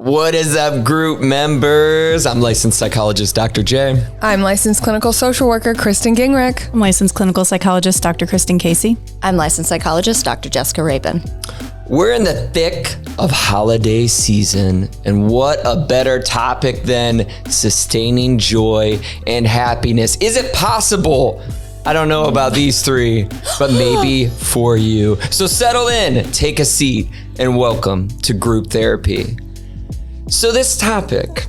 What is up, group members? I'm licensed psychologist Dr. J. I'm licensed clinical social worker Kristen Gingrich. I'm licensed clinical psychologist Dr. Kristen Casey. I'm licensed psychologist Dr. Jessica Rabon. We're in the thick of holiday season, and what a better topic than sustaining joy and happiness. Is it possible? I don't know about these three, but maybe for you. So settle in, take a seat, and welcome to group therapy. So this topic,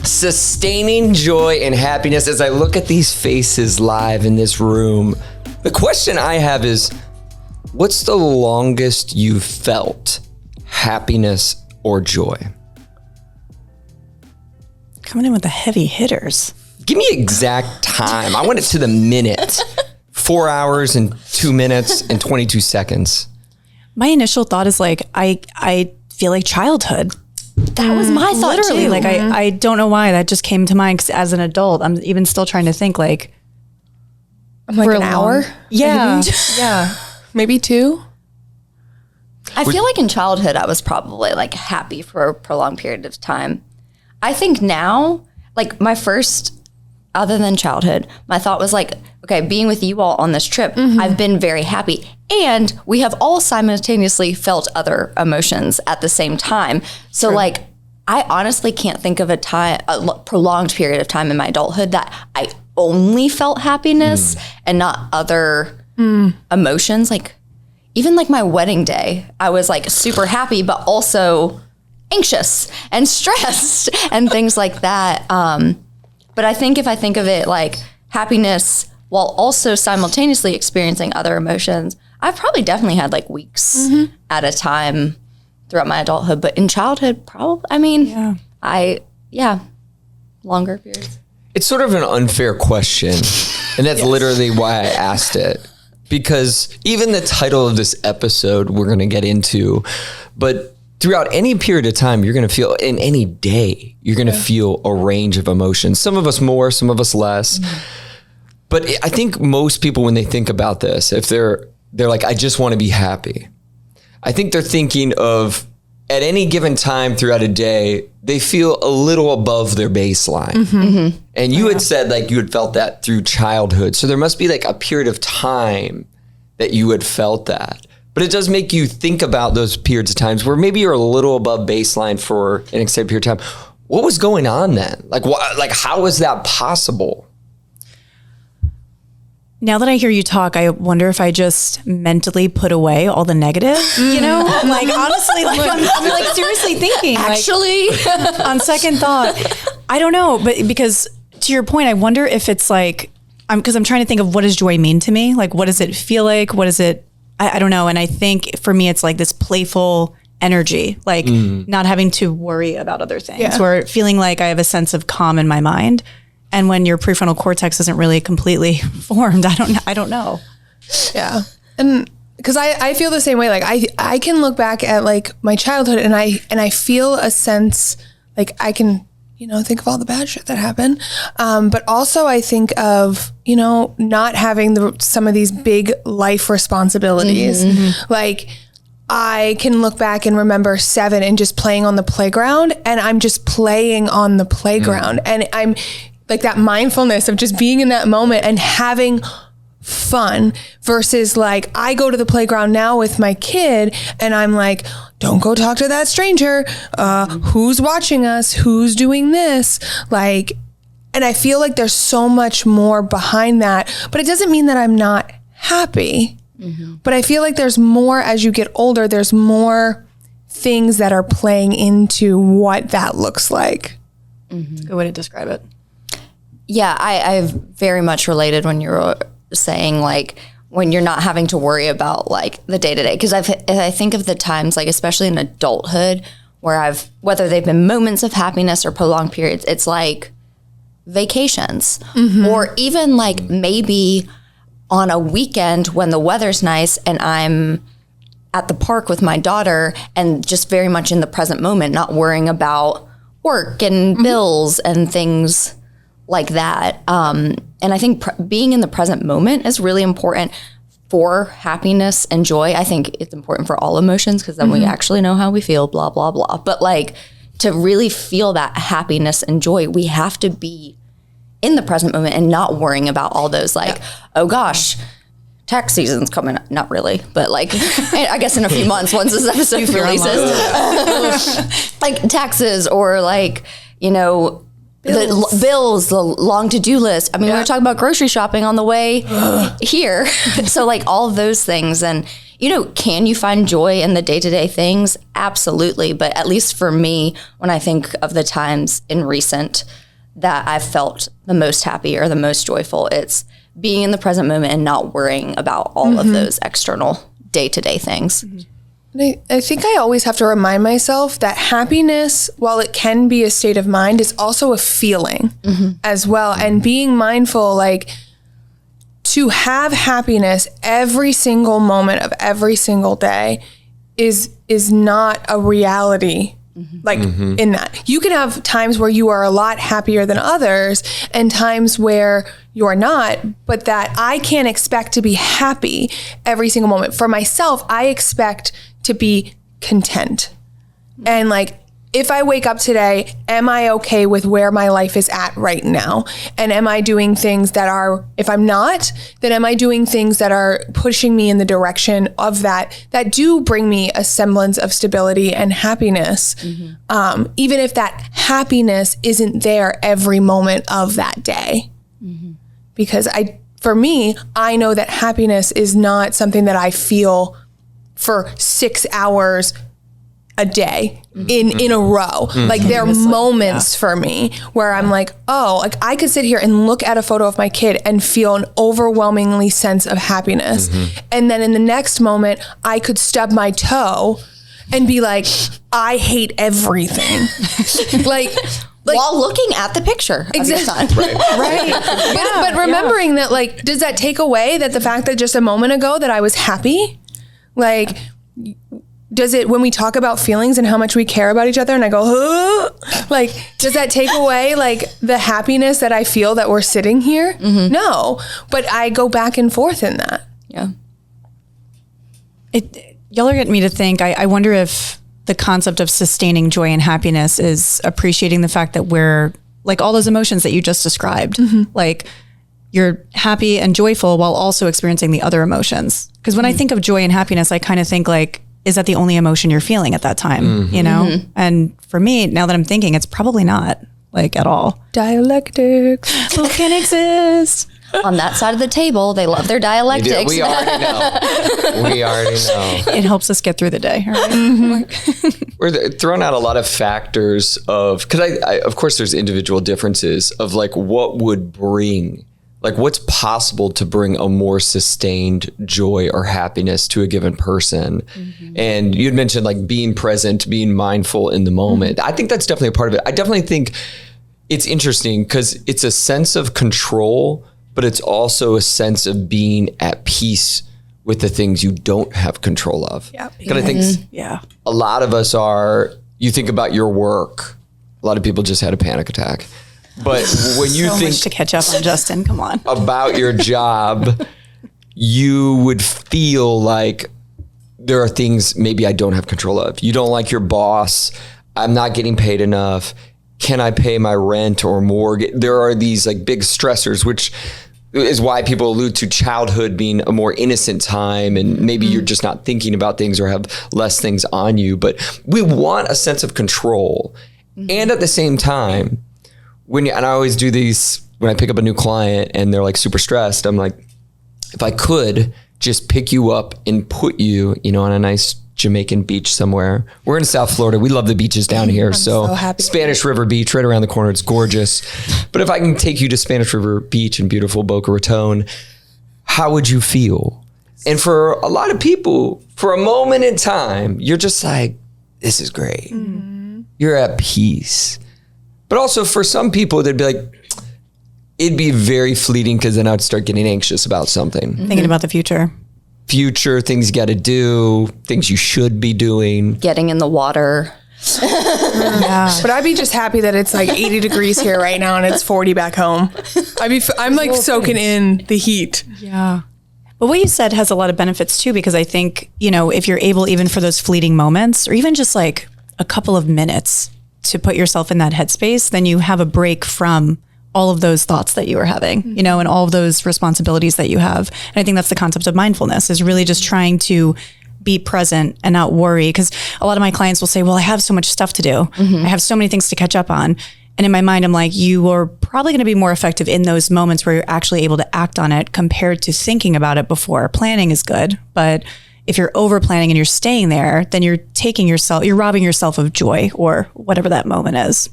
sustaining joy and happiness, as I look at these faces live in this room, the question I have is, what's the longest you've felt happiness or joy? Coming in with the heavy hitters. Give me exact time. I want it to the minute. 4 hours and 2 minutes and 22 seconds. My initial thought is like, I feel like childhood. That was my thought Literally, too. like I don't know why that just came to mind 'cause as an adult. I'm even still trying to think like. Like an hour? Yeah. Maybe. Yeah. Maybe 2. I feel like in childhood, I was probably like happy for a prolonged period of time. I think now, like my first, other than childhood, my thought was like, okay, being with you all on this trip, I've been very happy. And we have all simultaneously felt other emotions at the same time. So like, I honestly can't think of a prolonged period of time in my adulthood that I only felt happiness and not other emotions. Like even like my wedding day, I was like super happy, but also anxious and stressed and things like that. But I think if I think of it like happiness while also simultaneously experiencing other emotions, I've probably definitely had like weeks at a time throughout my adulthood. But in childhood, probably, I mean, longer periods. It's sort of an unfair question. And that's literally why I asked it. Because even the title of this episode, we're going to get into, but throughout any period of time, you're going to feel, in any day, you're going to feel a range of emotions. Some of us more, some of us less. But I think most people, when they think about this, if they're like, I just want to be happy, I think they're thinking of at any given time throughout a day, they feel a little above their baseline. And you had said like you had felt that through childhood. So there must be like a period of time that you had felt that. But it does make you think about those periods of times where maybe you're a little above baseline for an extended period of time. What was going on then? Like, how was that possible? Now that I hear you talk, I wonder if I just mentally put away all the negative, you know? Like honestly, like I'm like seriously thinking. Actually, like, on second thought, I don't know, but because to your point, I wonder if it's like, because I'm trying to think of what does joy mean to me? Like, what does it feel like? What is it? I don't know. And I think for me, it's like this playful energy, like not having to worry about other things or feeling like I have a sense of calm in my mind. And when your prefrontal cortex isn't really completely formed, I don't know. Yeah. And because I feel the same way. Like I can look back at like my childhood and I feel a sense like I can, think of all the bad shit that happened. But also I think of, not having some of these big life responsibilities. Like I can look back and remember 7 and just playing on the playground, and I'm just playing on the playground and I'm like that mindfulness of just being in that moment and having fun versus like I go to the playground now with my kid and I'm like, don't go talk to that stranger. Who's watching us? Who's doing this? Like, and I feel like there's so much more behind that, but it doesn't mean that I'm not happy. But I feel like there's more as you get older, there's more things that are playing into what that looks like. Good way to describe it. Yeah, I've very much related when you were saying like when you're not having to worry about like the day to day. Because I think of the times like especially in adulthood where whether they've been moments of happiness or prolonged periods, it's like vacations or even like maybe on a weekend when the weather's nice and I'm at the park with my daughter and just very much in the present moment, not worrying about work and bills and things like that. And I think being in the present moment is really important for happiness and joy. I think it's important for all emotions because then we actually know how we feel, blah, blah, blah. But like to really feel that happiness and joy, we have to be in the present moment and not worrying about all those oh gosh, tax season's coming up. Not really, but like, I guess in a few months, once this episode releases, like taxes or like, you know, the bills, the long to-do list. I mean, we were talking about grocery shopping on the way here. So like all of those things. And, you know, can you find joy in the day-to-day things? Absolutely. But at least for me, when I think of the times in recent that I've felt the most happy or the most joyful, it's being in the present moment and not worrying about all of those external day-to-day things. I think I always have to remind myself that happiness, while it can be a state of mind, is also a feeling as well. And being mindful, like, to have happiness every single moment of every single day is not a reality. Like in that you can have times where you are a lot happier than others and times where you're not, but that I can't expect to be happy every single moment. For myself, I expect to be content. And like, if I wake up today, am I okay with where my life is at right now? And am I doing things that are, if I'm not, then am I doing things that are pushing me in the direction of that do bring me a semblance of stability and happiness, even if that happiness isn't there every moment of that day. Because for me, I know that happiness is not something that I feel for 6 hours a day in a row. Like there are moments for me where I'm like, oh, like I could sit here and look at a photo of my kid and feel an overwhelmingly sense of happiness. And then in the next moment, I could stub my toe and be like, I hate everything. like while looking at the picture of your son. Right. But remembering that, like, does that take away that the fact that just a moment ago that I was happy? Like, does it, when we talk about feelings and how much we care about each other and I go, like, does that take away like the happiness that I feel that we're sitting here? No, but I go back and forth in that. Yeah. Y'all are getting me to think, I wonder if the concept of sustaining joy and happiness is appreciating the fact that we're like all those emotions that you just described, like you're happy and joyful while also experiencing the other emotions. Because when I think of joy and happiness, I kind of think like, is that the only emotion you're feeling at that time? You know? And for me, now that I'm thinking, it's probably not like at all. Dialectics. Both can exist. On that side of the table, they love their dialectics. We already know. We already know. It helps us get through the day. Right? We're throwing out a lot of factors of, because I of course there's individual differences of like what would bring, like what's possible to bring a more sustained joy or happiness to a given person. And you'd mentioned like being present, being mindful in the moment. I think that's definitely a part of it. I definitely think it's interesting because it's a sense of control, but it's also a sense of being at peace with the things you don't have control of. Because I think a lot of us are, you think about your work, a lot of people just had a panic attack. But when you so think much to catch up on, Justin, come on, about your job, you would feel like there are things maybe I don't have control of. You don't like your boss. I'm not getting paid enough. Can I pay my rent or mortgage? There are these like big stressors, which is why people allude to childhood being a more innocent time. And maybe you're just not thinking about things or have less things on you. But we want a sense of control. And at the same time, and I always do these when I pick up a new client and they're like super stressed, I'm like, if I could just pick you up and put you, on a nice Jamaican beach somewhere. We're in South Florida. We love the beaches down here. I'm so happy. Spanish River Beach right around the corner. It's gorgeous. But if I can take you to Spanish River Beach in beautiful Boca Raton, how would you feel? And for a lot of people, for a moment in time, you're just like, this is great. You're at peace. But also for some people, they'd be like, it'd be very fleeting because then I'd start getting anxious about something. Thinking about the future, things you got to do, things you should be doing. Getting in the water. But I'd be just happy that it's like 80 degrees here right now and it's 40 back home. I'm like soaking in the heat. Yeah. But what you said has a lot of benefits too, because I think, if you're able, even for those fleeting moments or even just like a couple of minutes to put yourself in that headspace, then you have a break from all of those thoughts that you were having, you know, and all of those responsibilities that you have. And I think that's the concept of mindfulness, is really just trying to be present and not worry. Because a lot of my clients will say, well, I have so much stuff to do. I have so many things to catch up on. And in my mind, I'm like, you are probably going to be more effective in those moments where you're actually able to act on it compared to thinking about it before. Planning is good, but if you're over planning and you're staying there, then you're robbing yourself of joy or whatever that moment is.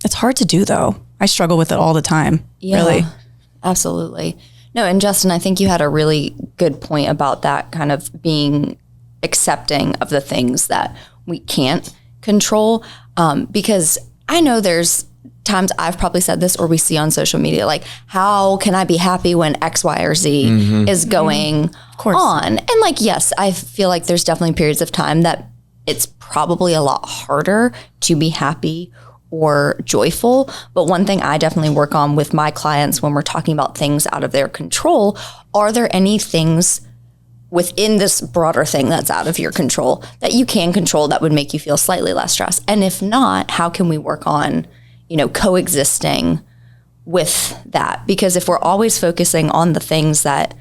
It's hard to do though. I struggle with it all the time. Yeah, really. Absolutely. No, and Justin, I think you had a really good point about that, kind of being accepting of the things that we can't control. Because I know there's times I've probably said this, or we see on social media, like, how can I be happy when X, Y, or Z is going on? And like, yes, I feel like there's definitely periods of time that it's probably a lot harder to be happy or joyful. But one thing I definitely work on with my clients when we're talking about things out of their control, are there any things within this broader thing that's out of your control that you can control that would make you feel slightly less stressed? And if not, how can we work on, you know, coexisting with that? Because if we're always focusing on the things that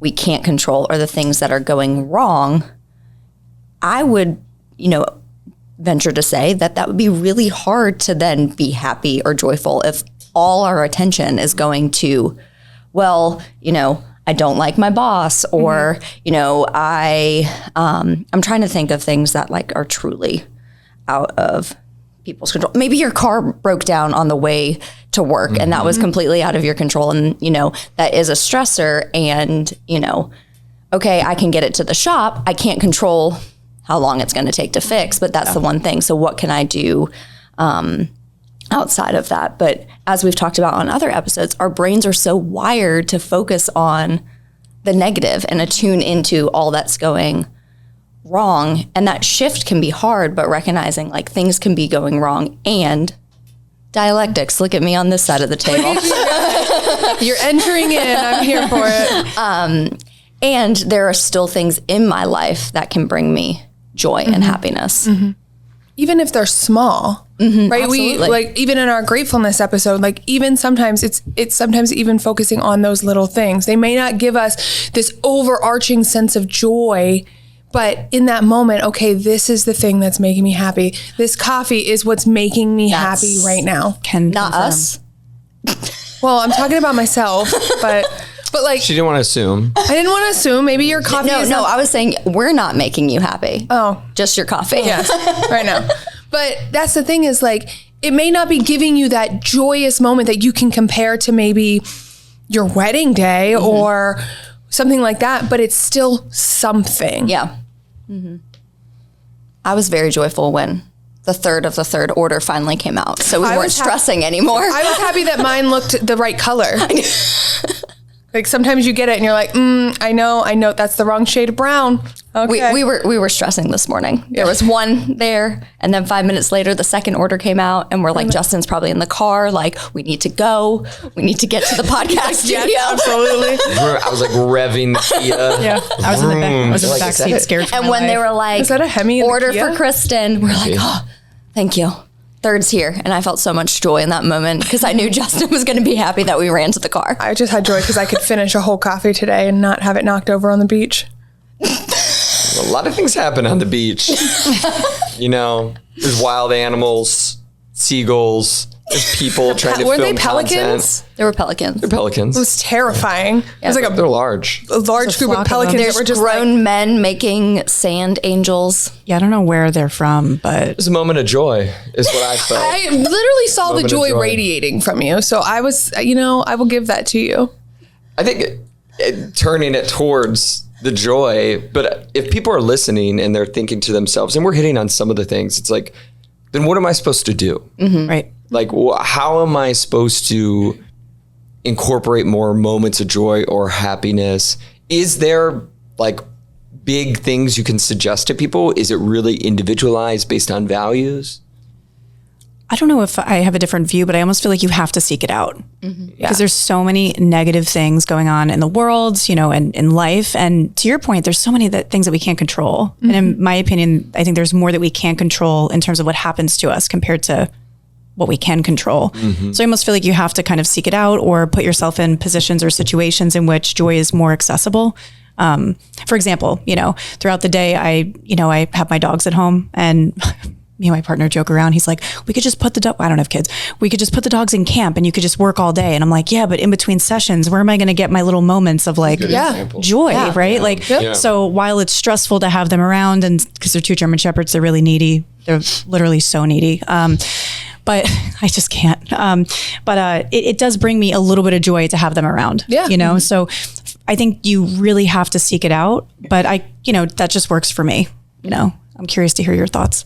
we can't control or the things that are going wrong, I would, you know, venture to say that that would be really hard to then be happy or joyful if all our attention is going to, well, you know, I don't like my boss, or, you know, I'm trying to think of things that like are truly out of people's control. Maybe your car broke down on the way to work and that was completely out of your control. And, you know, that is a stressor, and, you know, okay, I can get it to the shop. I can't control how long it's going to take to fix, but that's the one thing. So what can I do outside of that? But as we've talked about on other episodes, our brains are so wired to focus on the negative and attune into all that's going wrong. And that shift can be hard, but recognizing like things can be going wrong, and dialectics. Look at me on this side of the table. You're entering in. I'm here for it. And there are still things in my life that can bring me joy and happiness. Even if they're small, right? Absolutely. We like, even in our gratefulness episode, like even sometimes it's sometimes even focusing on those little things. They may not give us this overarching sense of joy, but in that moment, okay, this is the thing that's making me happy. This coffee is what's making me happy right now. Not us. Well, I'm talking about myself, but like, She didn't want to assume. I didn't want to assume. Maybe your coffee is No, I was saying we're not making you happy. Oh. Just your coffee. Yes, right now. But that's the thing, is like, it may not be giving you that joyous moment that you can compare to maybe your wedding day or something like that, but it's still something. Yeah. I was very joyful when the third of the third order finally came out. So we weren't stressing anymore. I was happy that mine looked the right color. Like sometimes you get it and you're like, I know that's the wrong shade of brown. Okay. We were stressing this morning. There was one there, and then 5 minutes later, the second order came out, and we're like, Justin's probably in the car. Like, we need to go. We need to get to the podcast studio. Yes, absolutely. I was like revving the Kia. Yeah, I was in the back. I was in the Like, back is that seat, it? scared. For And my when they life. were like, Is that a Hemi in the order Kia? for Kristen, we're like, oh, thank you. Third's here. And I felt so much joy in that moment because I knew Justin was going to be happy that we ran to the car. I just had joy because I could finish a whole coffee today and not have it knocked over on the beach. A lot of things happen on the beach. You know, there's wild animals, seagulls, there's people trying to Were film they pelicans? content. There were pelicans. They're pelicans. It was terrifying. It was like They're large. a large It's a group flock of of them. pelicans There's that were just grown like, men making sand angels. Yeah, I don't know where they're from, but It was a moment of joy, is what I felt. I literally saw the Moment of joy joy. radiating from you. So I was, I will give that to you. I think turning it towards the joy, but if people are listening and they're thinking to themselves, and we're hitting on some of the things, it's like, then what am I supposed to do? right. Like, how am I supposed to incorporate more moments of joy or happiness? Is there like big things you can suggest to people? Is it really individualized based on values? I don't know if I have a different view, but I almost feel like you have to seek it out because there's so many negative things going on in the world, and in life. And to your point, there's so many things that we can't control. And in my opinion, I think there's more that we can't control in terms of what happens to us compared to what we can control. So I almost feel like you have to kind of seek it out or put yourself in positions or situations in which joy is more accessible. For example, throughout the day, I have my dogs at home and me and my partner joke around. He's like, we could just put I don't have kids. We could just put the dogs in camp and you could just work all day. And I'm like, yeah, but in between sessions, where am I going to get my little moments of like joy, right? So while it's stressful to have them around and because they're 2 German Shepherds, they're really needy. They're literally so needy. But I just can't. But it does bring me a little bit of joy to have them around, So I think you really have to seek it out, but that just works for me. I'm curious to hear your thoughts.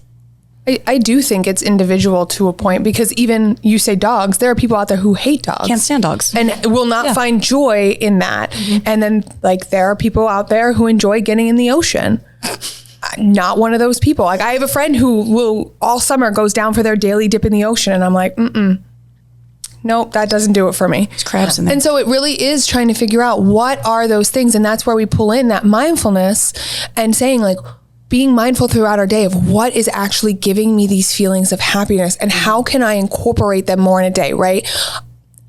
I do think it's individual to a point because even you say dogs, there are people out there who hate dogs. Can't stand dogs. And will not find joy in that. And then there are people out there who enjoy getting in the ocean. Not one of those people. Like I have a friend who will all summer goes down for their daily dip in the ocean. And I'm like, nope, that doesn't do it for me. There's crabs in there. And so it really is trying to figure out what are those things. And that's where we pull in that mindfulness and saying like, being mindful throughout our day of what is actually giving me these feelings of happiness and how can I incorporate them more in a day, right?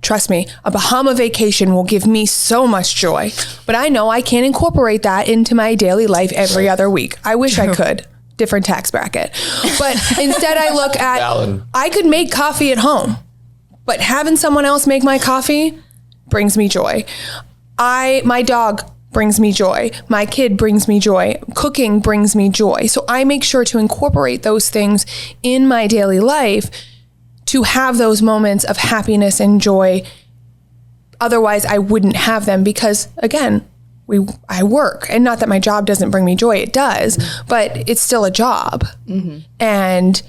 Trust me, a Bahama vacation will give me so much joy, but I know I can't incorporate that into my daily life every other week. I wish I could. Different tax bracket. But instead I look at, I could make coffee at home, but having someone else make my coffee brings me joy. My dog brings me joy. My kid brings me joy. Cooking brings me joy. So I make sure to incorporate those things in my daily life to have those moments of happiness and joy. Otherwise, I wouldn't have them because, again, I work. And not that my job doesn't bring me joy. It does, but it's still a job. And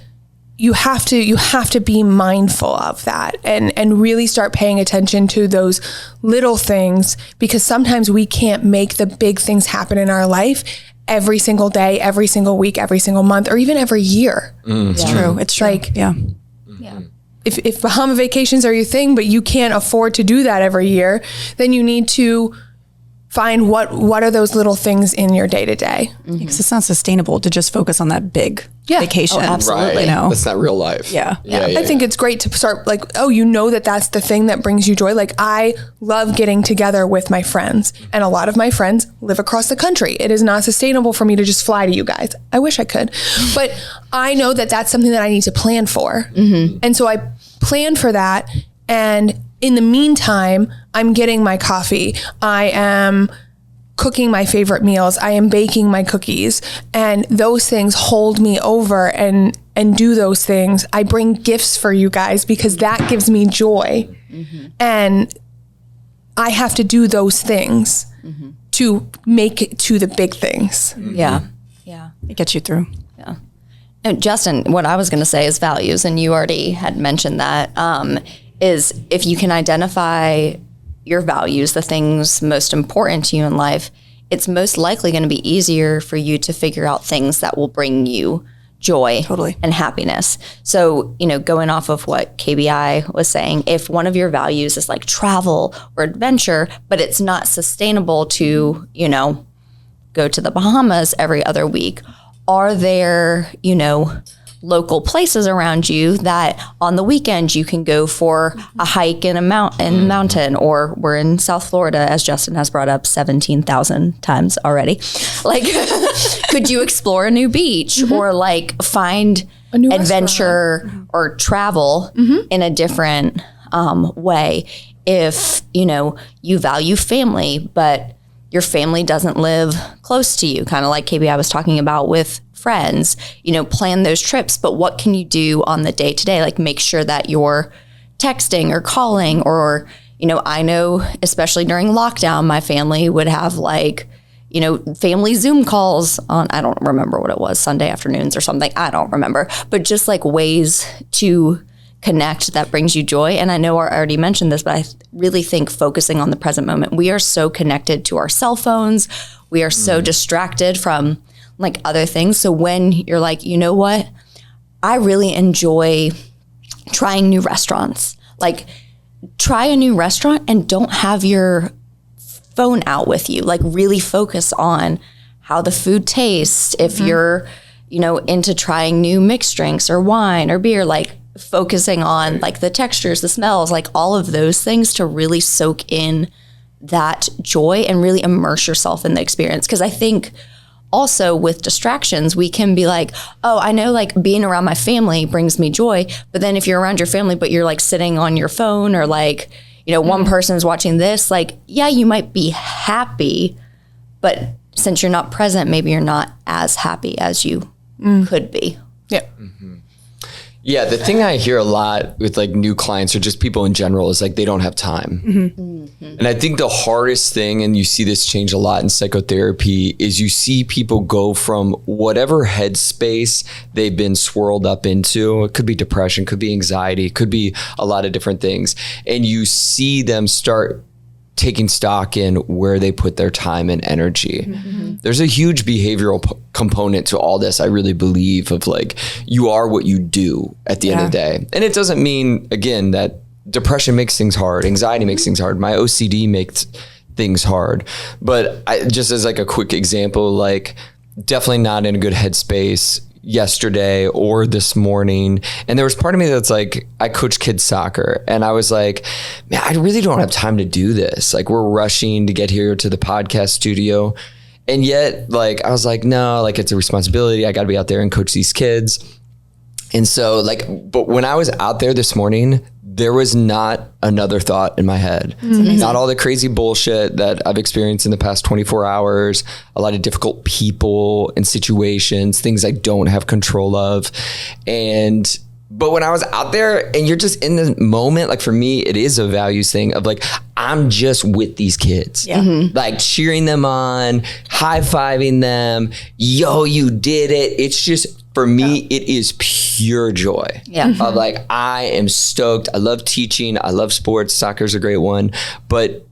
you have to be mindful of that and really start paying attention to those little things because sometimes we can't make the big things happen in our life every single day, every single week, every single month, or even every year. It's true. It's true. If Bahama vacations are your thing, but you can't afford to do that every year, then you need to find what are those little things in your day to day. Because it's not sustainable to just focus on that big vacation. Oh, absolutely. That's not real life. I think it's great to start like, that's the thing that brings you joy. Like I love getting together with my friends and a lot of my friends live across the country. It is not sustainable for me to just fly to you guys. I wish I could, but I know that that's something that I need to plan for. And so I plan for that. And in the meantime, I'm getting my coffee. I am cooking my favorite meals. I am baking my cookies. And those things hold me over and do those things. I bring gifts for you guys because that gives me joy. And I have to do those things to make it to the big things. It gets you through. And Justin, what I was going to say is values. And you already had mentioned that. Is if you can identify your values, the things most important to you in life, it's most likely going to be easier for you to figure out things that will bring you joy and happiness. So, going off of what KBI was saying, if one of your values is like travel or adventure, but it's not sustainable to, go to the Bahamas every other week, are there, local places around you that on the weekend you can go for a hike in a mountain, or we're in South Florida, as Justin has brought up 17,000 times already. Like, could you explore a new beach or like find a new adventure or travel in a different way? If, you value family, but your family doesn't live close to you, kind of like KBI was talking about with friends, plan those trips, but what can you do on the day to day? Like make sure that you're texting or calling or, I know especially during lockdown, my family would have like, family Zoom calls on, I don't remember what it was, Sunday afternoons or something. I don't remember, but just like ways to connect that brings you joy. And I know I already mentioned this, but I really think focusing on the present moment, we are so connected to our cell phones. We are so distracted from like other things. So when you're like, you know what, I really enjoy trying new restaurants. Like, try a new restaurant and don't have your phone out with you. Like, really focus on how the food tastes. If you're, into trying new mixed drinks or wine or beer, like focusing on like the textures, the smells, like all of those things to really soak in that joy and really immerse yourself in the experience. Because I think also with distractions, we can be like, oh, I know like being around my family brings me joy. But then if you're around your family, but you're like sitting on your phone or like, one person's watching this, like, yeah, you might be happy, but since you're not present, maybe you're not as happy as you could be. Yeah. Yeah, the thing I hear a lot with like new clients or just people in general is like they don't have time. And I think the hardest thing, and you see this change a lot in psychotherapy, is you see people go from whatever headspace they've been swirled up into. It could be depression, could be anxiety, could be a lot of different things. And you see them start taking stock in where they put their time and energy. There's a huge behavioral component to all this, I really believe, of like, you are what you do at the end of the day. And it doesn't mean, again, that depression makes things hard, anxiety makes things hard, my OCD makes things hard. But just as like a quick example, like definitely not in a good headspace yesterday or this morning. And there was part of me that's like, I coach kids soccer and I was like, man, I really don't have time to do this. Like, we're rushing to get here to the podcast studio. And yet, like, I was like, no, like, it's a responsibility. I got to be out there and coach these kids. And so like, but when I was out there this morning, there was not another thought in my head. Not all the crazy bullshit that I've experienced in the past 24 hours, a lot of difficult people and situations, things I don't have control of. But when I was out there and you're just in the moment, like for me, it is a values thing of like, I'm just with these kids, like cheering them on, high-fiving them. Yo, you did it. It's just, for me, it is pure joy. Of like, I am stoked. I love teaching. I love sports. Soccer's a great one. But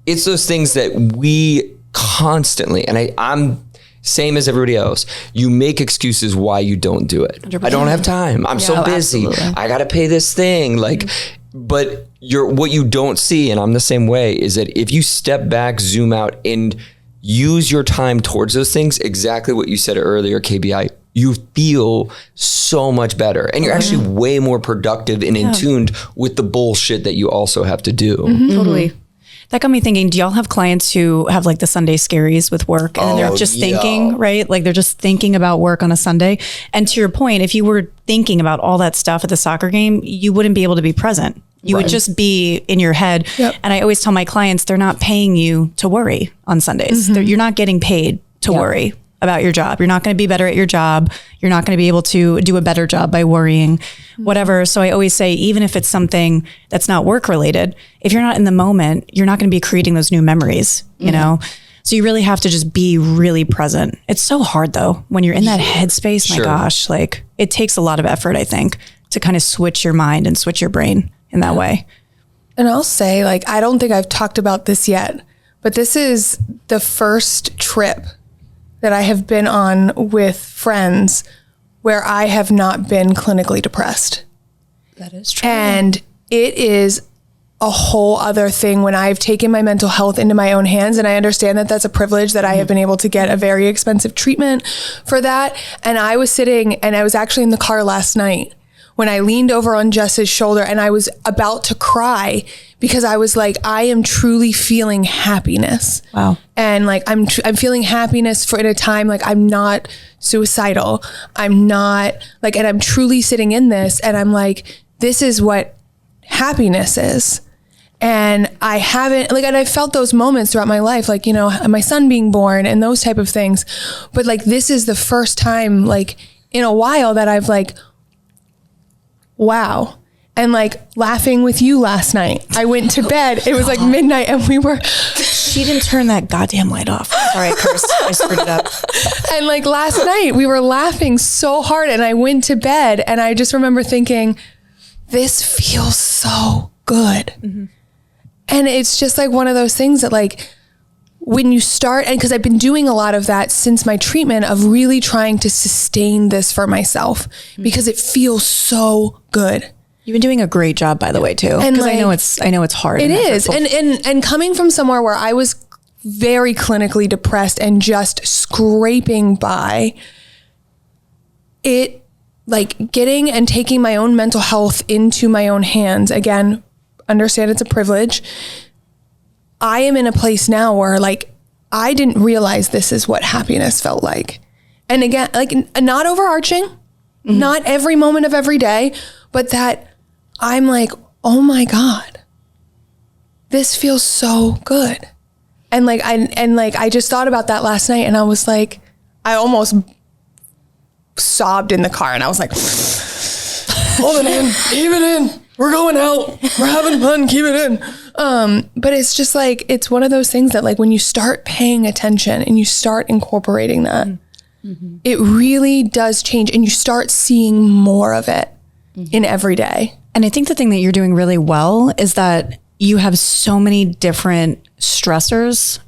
it's those things that we constantly, and I'm same as everybody else, you make excuses why you don't do it. 100%. I don't have time. I'm so busy. Absolutely. I got to pay this thing. Like, but what you don't see, and I'm the same way, is that if you step back, zoom out, and use your time towards those things, exactly what you said earlier, KBI, you feel so much better. And you're actually way more productive and in tuned with the bullshit that you also have to do. Totally. That got me thinking, do y'all have clients who have like the Sunday scaries with work and they're just thinking, right? Like they're just thinking about work on a Sunday. And to your point, if you were thinking about all that stuff at the soccer game, you wouldn't be able to be present. You would just be in your head. And I always tell my clients, they're not paying you to worry on Sundays. You're not getting paid to worry about your job. You're not going to be better at your job. You're not going to be able to do a better job by worrying, whatever. So I always say, even if it's something that's not work related, if you're not in the moment, you're not going to be creating those new memories, you know? So you really have to just be really present. It's so hard though, when you're in that headspace, my gosh, like it takes a lot of effort, I think, to kind of switch your mind and switch your brain in that way. And I'll say, like, I don't think I've talked about this yet, but this is the first trip that I have been on with friends where I have not been clinically depressed. That is true. And it is a whole other thing when I've taken my mental health into my own hands. And I understand that that's a privilege that I have been able to get a very expensive treatment for that. And I was sitting, and I was actually in the car last night when I leaned over on Jess's shoulder and I was about to cry because I was like, I am truly feeling happiness. Wow. And like, I'm feeling happiness for in a time, like I'm not suicidal. I'm not like, and I'm truly sitting in this and I'm like, this is what happiness is. And I haven't, like, and I felt those moments throughout my life, like, you know, my son being born and those type of things. But like, this is the first time, like, in a while that I've like, wow. And like laughing with you last night. I went to bed. It was like midnight and we were. She didn't turn that goddamn light off. Sorry, I cursed. I screwed it up. And like last night we were laughing so hard and I went to bed and I just remember thinking, this feels so good. And it's just like one of those things that like, when you start, and because I've been doing a lot of that since my treatment of really trying to sustain this for myself because it feels so good. You've been doing a great job, by the way, too. And because like, I know it's hard. It is. And coming from somewhere where I was very clinically depressed and just scraping by, it like getting and taking my own mental health into my own hands. Again, understand it's a privilege. I am in a place now where like, I didn't realize this is what happiness felt like. And again, like not overarching, not every moment of every day, but that I'm like, oh my God, this feels so good. And like, I just thought about that last night and I was like, I almost sobbed in the car and I was like, hold it in, keep it in. We're going out. We're having fun. Keep it in. But it's just like, it's one of those things that like when you start paying attention and you start incorporating that, it really does change and you start seeing more of it in every day. And I think the thing that you're doing really well is that you have so many different stressors,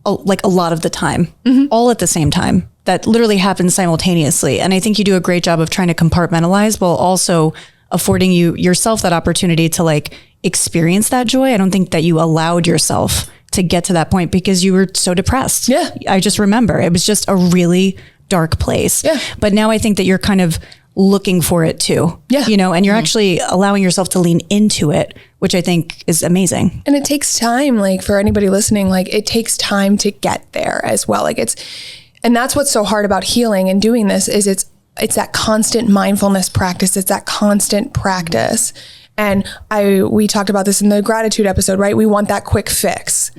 like a lot of the time, all at the same time, that literally happen simultaneously. And I think you do a great job of trying to compartmentalize while also affording yourself that opportunity to like experience that joy. I don't think that you allowed yourself to get to that point because you were so depressed. Yeah. I just remember it was just a really dark place. Yeah. But now I think that you're kind of looking for it too. Yeah. You know, and you're actually allowing yourself to lean into it, which I think is amazing. And it takes time, like for anybody listening, like it takes time to get there as well. Like and that's what's so hard about healing and doing this is it's that constant mindfulness practice. It's that constant practice. And we talked about this in the gratitude episode, right? We want that quick fix.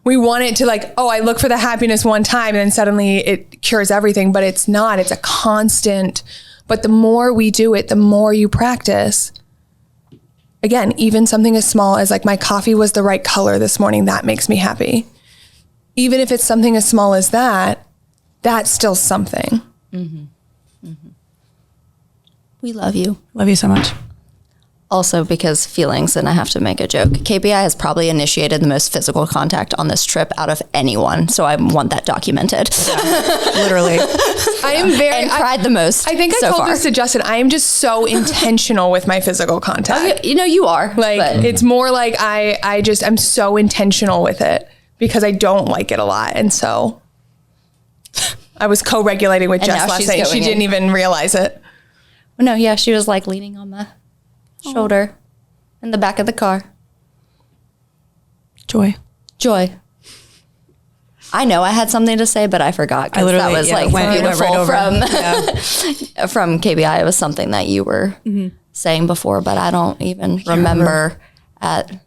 We want it to like, oh, I look for the happiness one time and then suddenly it cures everything, but it's not. It's a constant. But the more we do it, the more you practice. Again, even something as small as like my coffee was the right color this morning, that makes me happy. Even if it's something as small as that, that's still something. We love you. Love you so much. Also because feelings, and I have to make a joke, KPI has probably initiated the most physical contact on this trip out of anyone. So I want that documented. Literally. I am and cried the most. I think I so told far. this to Justin. I am just so intentional with my physical contact. You know, you are. Like but it's more like I'm so intentional with it because I don't like it a lot. And so I was co-regulating with And Jess now last she's night. She going didn't in. even realize it. no, yeah, she was like leaning on my shoulder in the back of the car. Joy. I know I had something to say, but I forgot because that was like beautiful from KBI. It was something that you were saying before, but I don't even remember at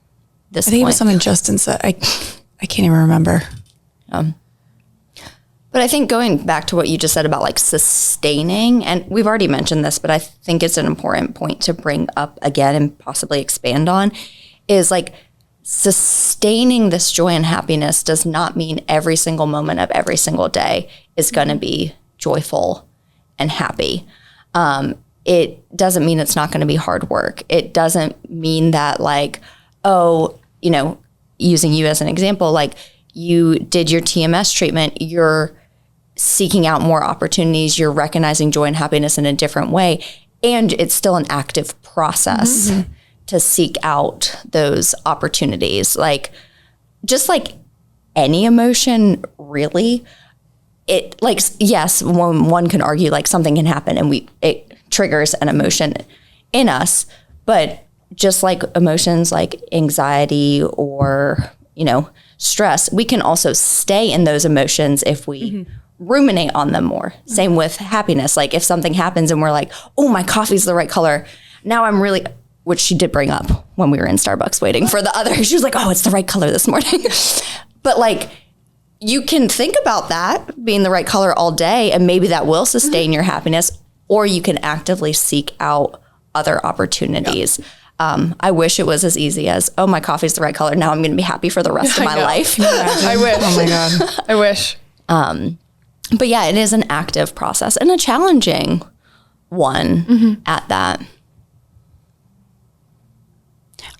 this I think it point. was something Justin said. I can't even remember. But I think going back to what you just said about like sustaining, and we've already mentioned this, but I think it's an important point to bring up again and possibly expand on, is like sustaining this joy and happiness does not mean every single moment of every single day is going to be joyful and happy. It doesn't mean it's not going to be hard work. It doesn't mean that like, oh, you know, using you as an example, like you did your TMS treatment, you're seeking out more opportunities, you're recognizing joy and happiness in a different way. And it's still an active process to seek out those opportunities. Like, just like any emotion, really, it like, yes, one can argue like something can happen and it triggers an emotion in us, but just like emotions like anxiety or, you know, stress, we can also stay in those emotions if we ruminate on them more. Same with happiness. Like if something happens and we're like, oh, my coffee's the right color. Now I'm really, which she did bring up when we were in Starbucks waiting for the other. She was like, oh, it's the right color this morning. But like, you can think about that being the right color all day and maybe that will sustain your happiness, or you can actively seek out other opportunities. I wish it was as easy as, oh, my coffee's the right color. Now I'm going to be happy for the rest of my life. I wish. Oh my God. I wish. But yeah, it is an active process and a challenging one at that.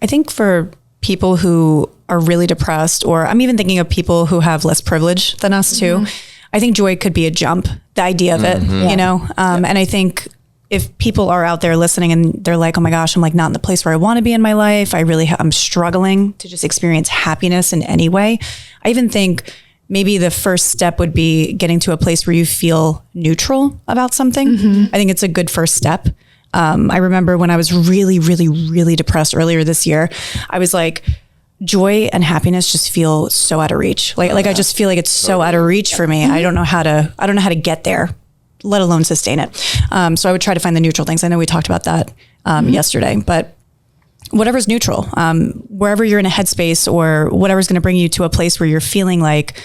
I think for people who are really depressed, or I'm even thinking of people who have less privilege than us too, I think joy could be a jump, the idea of it, you know? And I think if people are out there listening and they're like, oh my gosh, I'm like not in the place where I want to be in my life. I'm struggling to just experience happiness in any way. I even think maybe the first step would be getting to a place where you feel neutral about something. I think it's a good first step. I remember when I was really, really, really depressed earlier this year, I was like, joy and happiness just feel so out of reach. Like I just feel like it's so out of reach for me. I don't know how to get there, let alone sustain it. So I would try to find the neutral things. I know we talked about that yesterday, but whatever's neutral, wherever you're in a headspace or whatever's going to bring you to a place where you're feeling like,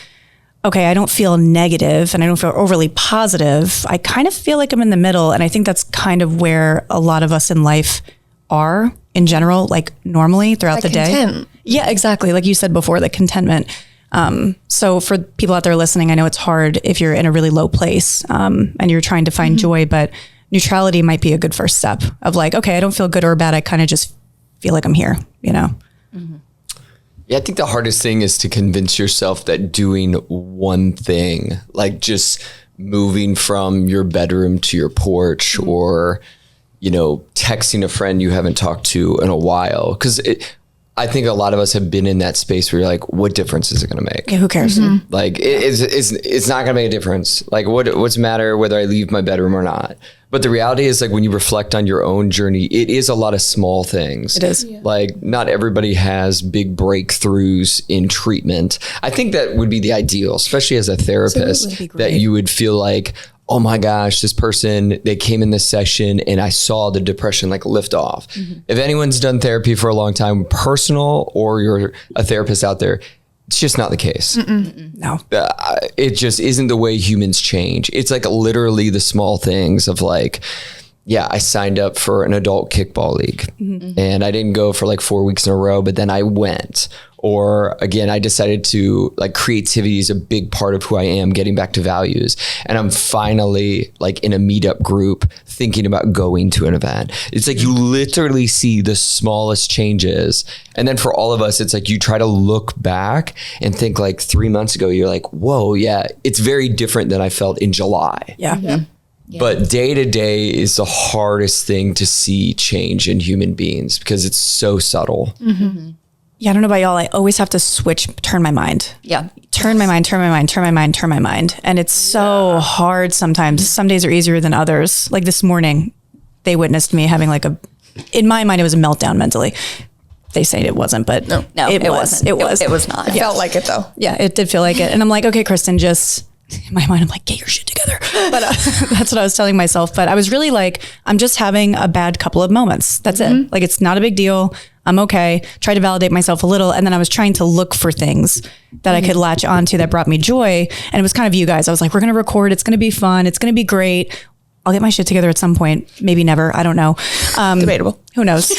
okay, I don't feel negative and I don't feel overly positive. I kind of feel like I'm in the middle. And I think that's kind of where a lot of us in life are in general, like normally throughout the day. Content. Yeah, exactly. Like you said before, the contentment. So for people out there listening, I know it's hard if you're in a really low place and you're trying to find joy, but neutrality might be a good first step of like, okay, I don't feel good or bad. I kind of just feel like I'm here, you know? Yeah, I think the hardest thing is to convince yourself that doing one thing, like just moving from your bedroom to your porch or, you know, texting a friend you haven't talked to in a while. Because I think a lot of us have been in that space where you're like, what difference is it going to make? Okay, who cares? Like it's not going to make a difference. Like what's the matter whether I leave my bedroom or not? But the reality is like when you reflect on your own journey, it is a lot of small things. It is. Yeah. Like not everybody has big breakthroughs in treatment. I think that would be the ideal, especially as a therapist, that you would feel like, oh my gosh, this person, they came in this session and I saw the depression like lift off. If anyone's done therapy for a long time, personal or you're a therapist out there, it's just not the case. No. It just isn't the way humans change. It's like literally the small things of like, yeah, I signed up for an adult kickball league and I didn't go for like 4 weeks in a row, but then I went. Or again, I decided to like creativity is a big part of who I am, getting back to values. And I'm finally like in a meetup group thinking about going to an event. It's like you literally see the smallest changes. And then for all of us, it's like you try to look back and think like 3 months ago, you're like, whoa, yeah, it's very different than I felt in July. Yeah. But day to day is the hardest thing to see change in human beings because it's so subtle. Yeah, I don't know about y'all. I always have to turn my mind. Yeah. Turn my mind. And it's so hard sometimes. Some days are easier than others. Like this morning, they witnessed me having like in my mind, it was a meltdown mentally. They say it wasn't, but No, it wasn't. It was. It was not. It felt like it though. Yeah, it did feel like it. And I'm like, okay, Kristen, just in my mind, I'm like, get your shit together. But that's what I was telling myself. But I was really like, I'm just having a bad couple of moments. That's it. Like, it's not a big deal. I'm okay. Try to validate myself a little. And then I was trying to look for things that I could latch onto that brought me joy. And it was kind of you guys. I was like, we're going to record. It's going to be fun. It's going to be great. I'll get my shit together at some point. Maybe never. I don't know. Debatable. Who knows?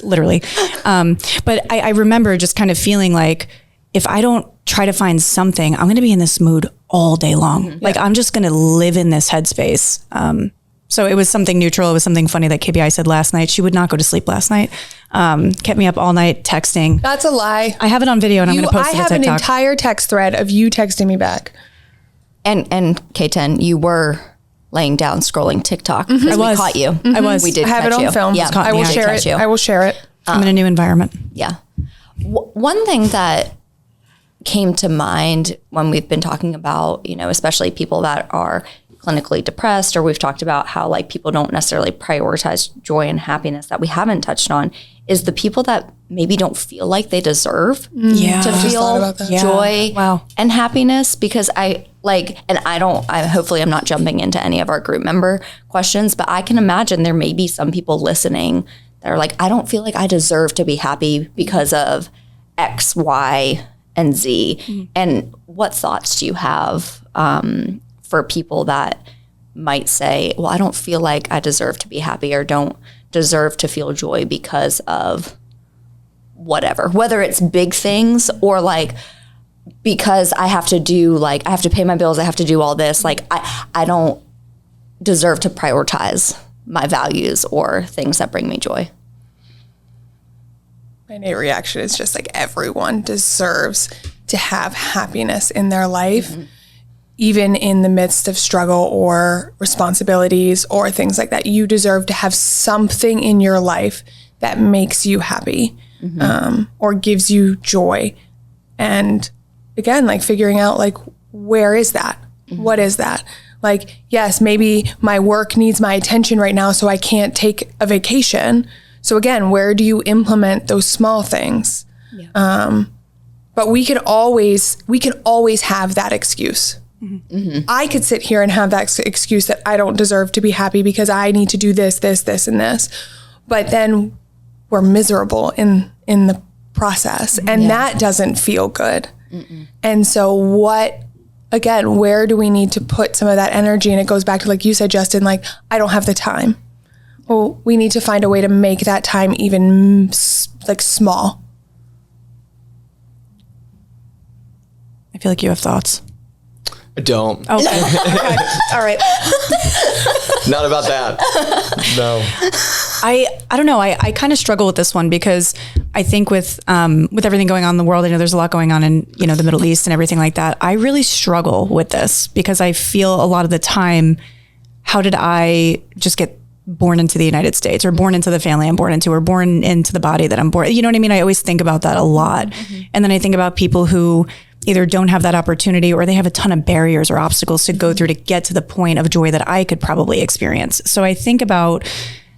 Literally. But I remember just kind of feeling like, if I don't try to find something, I'm going to be in this mood all day long. Like I'm just going to live in this headspace. So it was something neutral. It was something funny that KBI said last night. She would not go to sleep last night. Kept me up all night texting. That's a lie. I have it on video and I'm going to post it I to have TikTok. an entire text thread of you texting me back. And K10, you were laying down scrolling TikTok because we was. caught you. I was. We did I have catch it on you. film. Yeah, I will we did share catch it. you. I will share it. I'm in a new environment. Yeah. One thing that came to mind when we've been talking about, you know, especially people that are clinically depressed, or we've talked about how like people don't necessarily prioritize joy and happiness that we haven't touched on, is the people that maybe don't feel like they deserve to feel joy and happiness. Because hopefully I'm not jumping into any of our group member questions, but I can imagine there may be some people listening that are like, I don't feel like I deserve to be happy because of X, Y, and Z. And what thoughts do you have for people that might say, well, I don't feel like I deserve to be happy or don't deserve to feel joy because of whatever, whether it's big things or like, because I have to pay my bills, I have to do all this. Like I don't deserve to prioritize my values or things that bring me joy. My innate reaction is just like everyone deserves to have happiness in their life. even in the midst of struggle or responsibilities or things like that, you deserve to have something in your life that makes you happy, or gives you joy. And again, like figuring out like, where is that? What is that? Like, yes, maybe my work needs my attention right now, so I can't take a vacation. So again, where do you implement those small things? Yeah. But we can always have that excuse. I could sit here and have that excuse that I don't deserve to be happy because I need to do this, this, and this. But then we're miserable in the process, and that doesn't feel good. And so where do we need to put some of that energy? And it goes back to, like you said, Justin, like, I don't have the time. Well, we need to find a way to make that time even like small. I feel like you have thoughts. I don't. Okay. Okay. All right. Not about that. No. I don't know. I kind of struggle with this one because I think with everything going on in the world, I know there's a lot going on in, the Middle East and everything like that. I really struggle with this because I feel a lot of the time, how did I just get born into the United States, or born into the family I'm born into, or born into the body that I'm born? You know what I mean? I always think about that a lot. And then I think about people who either don't have that opportunity, or they have a ton of barriers or obstacles to go through to get to the point of joy that I could probably experience. So I think about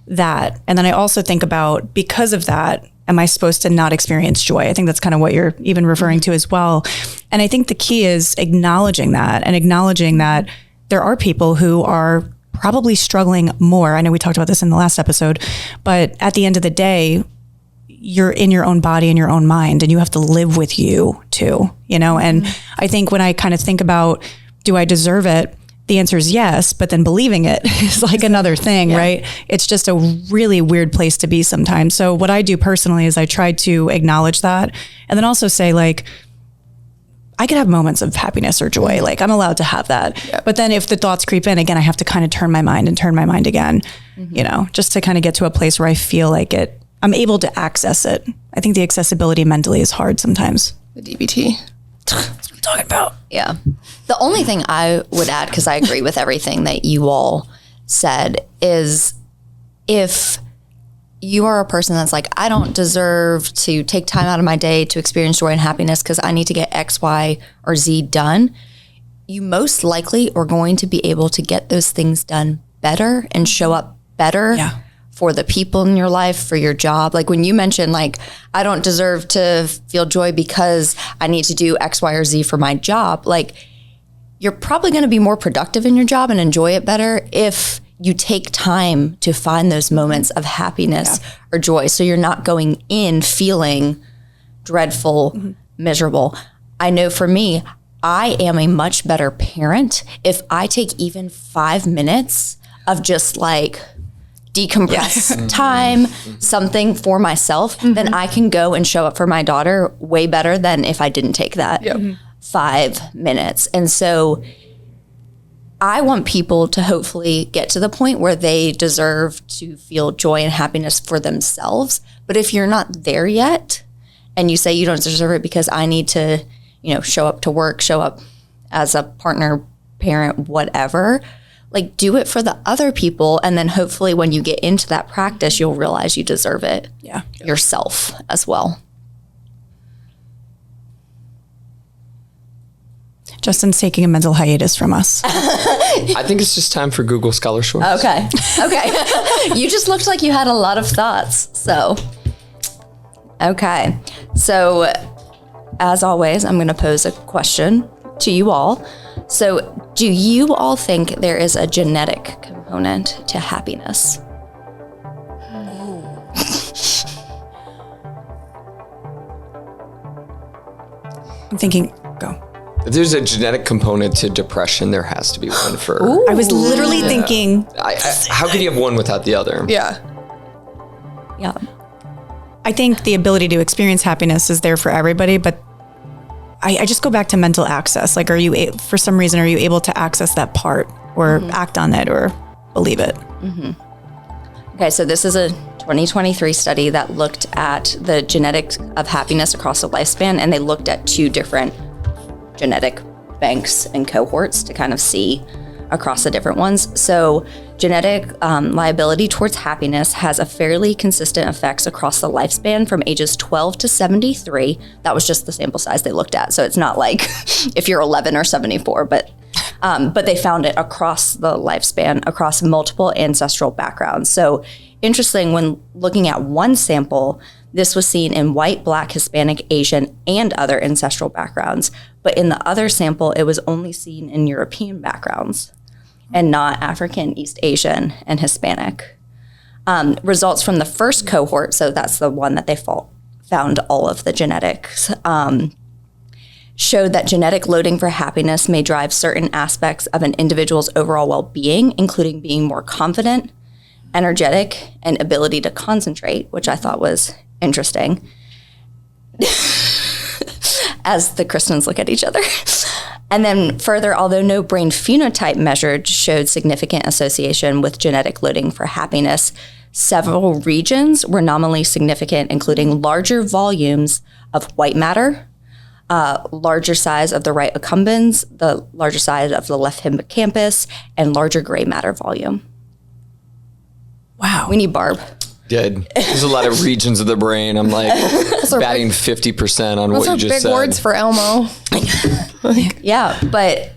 that. And then I also think about, because of that, am I supposed to not experience joy? I think that's kind of what you're even referring to as well. And I think the key is acknowledging that, and acknowledging that there are people who are probably struggling more. I know we talked about this in the last episode, but at the end of the day, you're in your own body and your own mind, and you have to live with you too, And I think when I kind of think about, do I deserve it? The answer is yes, but then believing it is like another thing, right? It's just a really weird place to be sometimes. So what I do personally is I try to acknowledge that, and then also say, like, I could have moments of happiness or joy. Like, I'm allowed to have that. Yep. But then if the thoughts creep in again, I have to kind of turn my mind again, just to kind of get to a place where I feel like I'm able to access it. I think the accessibility mentally is hard sometimes. The DBT. That's what I'm talking about. Yeah. The only thing I would add, because I agree with everything that you all said, is if you are a person that's like, I don't deserve to take time out of my day to experience joy and happiness because I need to get X, Y, or Z done, you most likely are going to be able to get those things done better and show up better for the people in your life, for your job. Like when you mentioned, like, I don't deserve to feel joy because I need to do X, Y, or Z for my job. Like, you're probably going to be more productive in your job and enjoy it better if you take time to find those moments of happiness or joy. So you're not going in feeling dreadful, miserable. I know for me, I am a much better parent if I take even 5 minutes of just like decompress time, something for myself, then I can go and show up for my daughter way better than if I didn't take that 5 minutes. And so I want people to hopefully get to the point where they deserve to feel joy and happiness for themselves. But if you're not there yet and you say you don't deserve it because I need to, show up to work, show up as a partner, parent, whatever, like, do it for the other people. And then hopefully when you get into that practice, you'll realize you deserve it yourself as well. Justin's taking a mental hiatus from us. I think it's just time for Google Scholar Shorts. Okay. You just looked like you had a lot of thoughts. So, okay. So, as always, I'm going to pose a question to you all. So, do you all think there is a genetic component to happiness? I'm thinking, go. If there's a genetic component to depression, there has to be one for... Ooh. I was literally thinking... how could you have one without the other? Yeah. I think the ability to experience happiness is there for everybody, but I just go back to mental access. Like, for some reason, are you able to access that part or act on it or believe it? Okay, so this is a 2023 study that looked at the genetics of happiness across the lifespan, and they looked at 2 different genetic banks and cohorts to kind of see across the different ones. So genetic liability towards happiness has a fairly consistent effects across the lifespan from ages 12 to 73. That was just the sample size they looked at. So it's not like if you're 11 or 74, but they found it across the lifespan, across multiple ancestral backgrounds. So interesting, when looking at one sample, this was seen in white, Black, Hispanic, Asian, and other ancestral backgrounds. But in the other sample, it was only seen in European backgrounds and not African, East Asian, and Hispanic. Results from the first cohort, so that's the one that they found all of the genetics, showed that genetic loading for happiness may drive certain aspects of an individual's overall well-being, including being more confident, energetic, and ability to concentrate, which I thought was interesting. As the Kristens look at each other. And then further, although no brain phenotype measured showed significant association with genetic loading for happiness, several regions were nominally significant, including larger volumes of white matter, larger size of the right accumbens, the larger size of the left hippocampus, and larger gray matter volume. Wow. We need Barb. Dead. There's a lot of regions of the brain. I'm like batting 50% on what you just said. Big words for Elmo. Yeah, but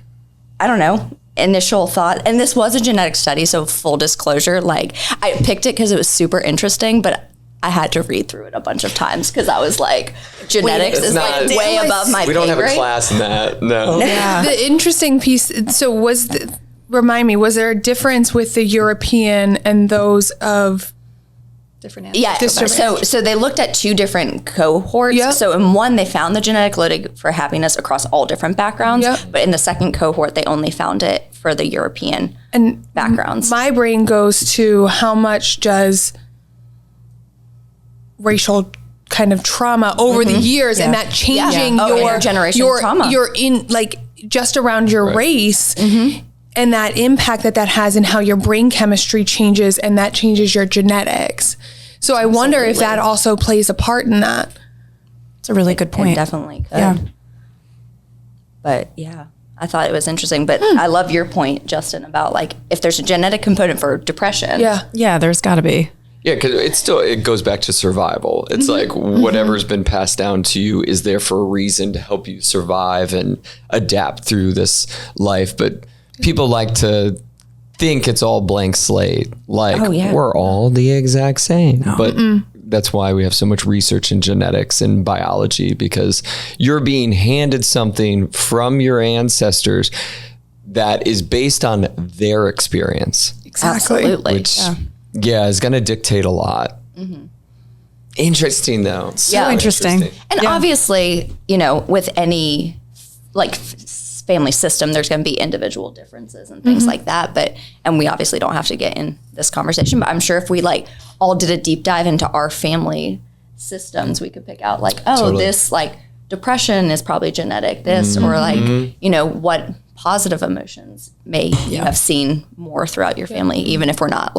I don't know. Initial thought, and this was a genetic study, so full disclosure, like I picked it because it was super interesting, but I had to read through it a bunch of times because I was like, genetics is like way above my pay grade. We don't have a class in that. No. Yeah. The interesting piece. So remind me, was there a difference with the European and those of different animals? Yeah. So they looked at two different cohorts. Yep. So in one, they found the genetic loading for happiness across all different backgrounds. Yep. But in the second cohort, they only found it for the European backgrounds. My brain goes to how much does racial kind of trauma over the years and that changing your intergenerational trauma. You're in like just around your race. And that impact that has and how your brain chemistry changes and that changes your genetics. So I wonder if that also plays a part in that. It's a really good point. It definitely could. Yeah. But yeah, I thought it was interesting. But I love your point, Justin, about like if there's a genetic component for depression. Yeah, there's got to be. Yeah, because it goes back to survival. It's like whatever's been passed down to you is there for a reason to help you survive and adapt through this life. But people like to think it's all blank slate, like we're all the exact same. But that's why we have so much research in genetics and biology, because you're being handed something from your ancestors that is based on their experience. Exactly. Absolutely. Which, is going to dictate a lot. Interesting, though. So interesting. And obviously, with any family system, there's going to be individual differences and things like that. And we obviously don't have to get in this conversation, but I'm sure if we all did a deep dive into our family systems, we could pick out this depression is probably genetic, this, or what positive emotions may you have seen more throughout your family, even if we're not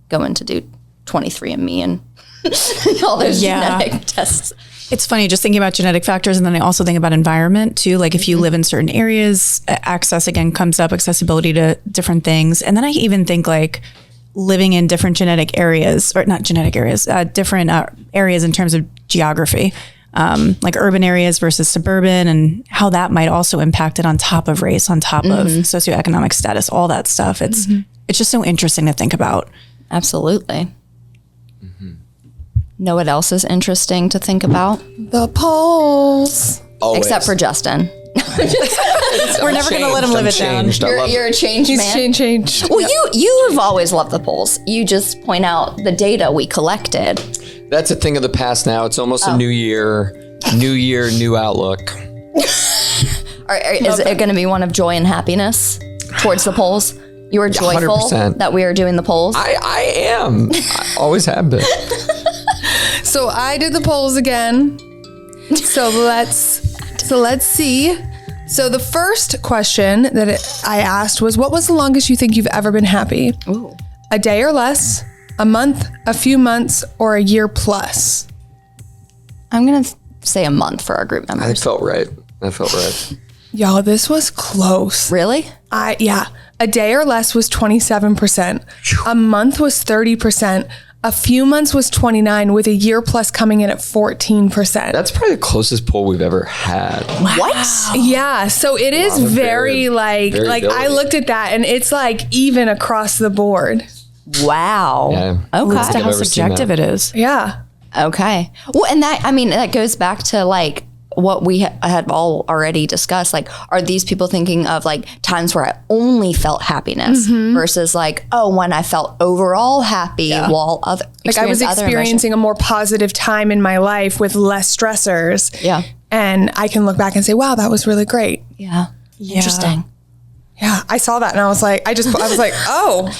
going to do 23andMe and all those genetic tests. It's funny just thinking about genetic factors, and then I also think about environment too. Like if you live in certain areas, access again comes up, accessibility to different things. And then I even think living in different genetic areas, or not genetic areas, different areas in terms of geography, like urban areas versus suburban, and how that might also impact it on top of race, on top of socioeconomic status, all that stuff. It's just so interesting to think about. Absolutely. Know what else is interesting to think about? The polls. Always. Except for Justin. We're never going to let him live it down. You're a changed man. He's changed. Well, you have always loved the polls. You just point out the data we collected. That's a thing of the past now. It's almost a new year, new outlook. Is it going to be one of joy and happiness towards the polls? You are joyful 100%. that we are doing the polls? I am. I always have been. So I did the polls again. So let's see. So the first question that I asked was, what was the longest you think you've ever been happy? Ooh. A day or less, a month, a few months, or a year plus? I'm going to say a month for our group members. That felt right. Y'all, this was close. Really? Yeah. A day or less was 27%. A month was 30%. A few months was 29%, with a year plus coming in at 14%. That's probably the closest poll we've ever had. What? Yeah. So it is very like I looked at that and it's like even across the board. Wow. Yeah. Okay. As to how subjective it is. Yeah. Okay. Well, and that goes back to like what we had all already discussed. Like, are these people thinking of like times where I only felt happiness versus like, oh, when I felt overall happy while Like I was experiencing a more positive time in my life with less stressors. Yeah. And I can look back and say, wow, that was really great. Yeah. Interesting. Yeah. I saw that and I was like, I was like, oh.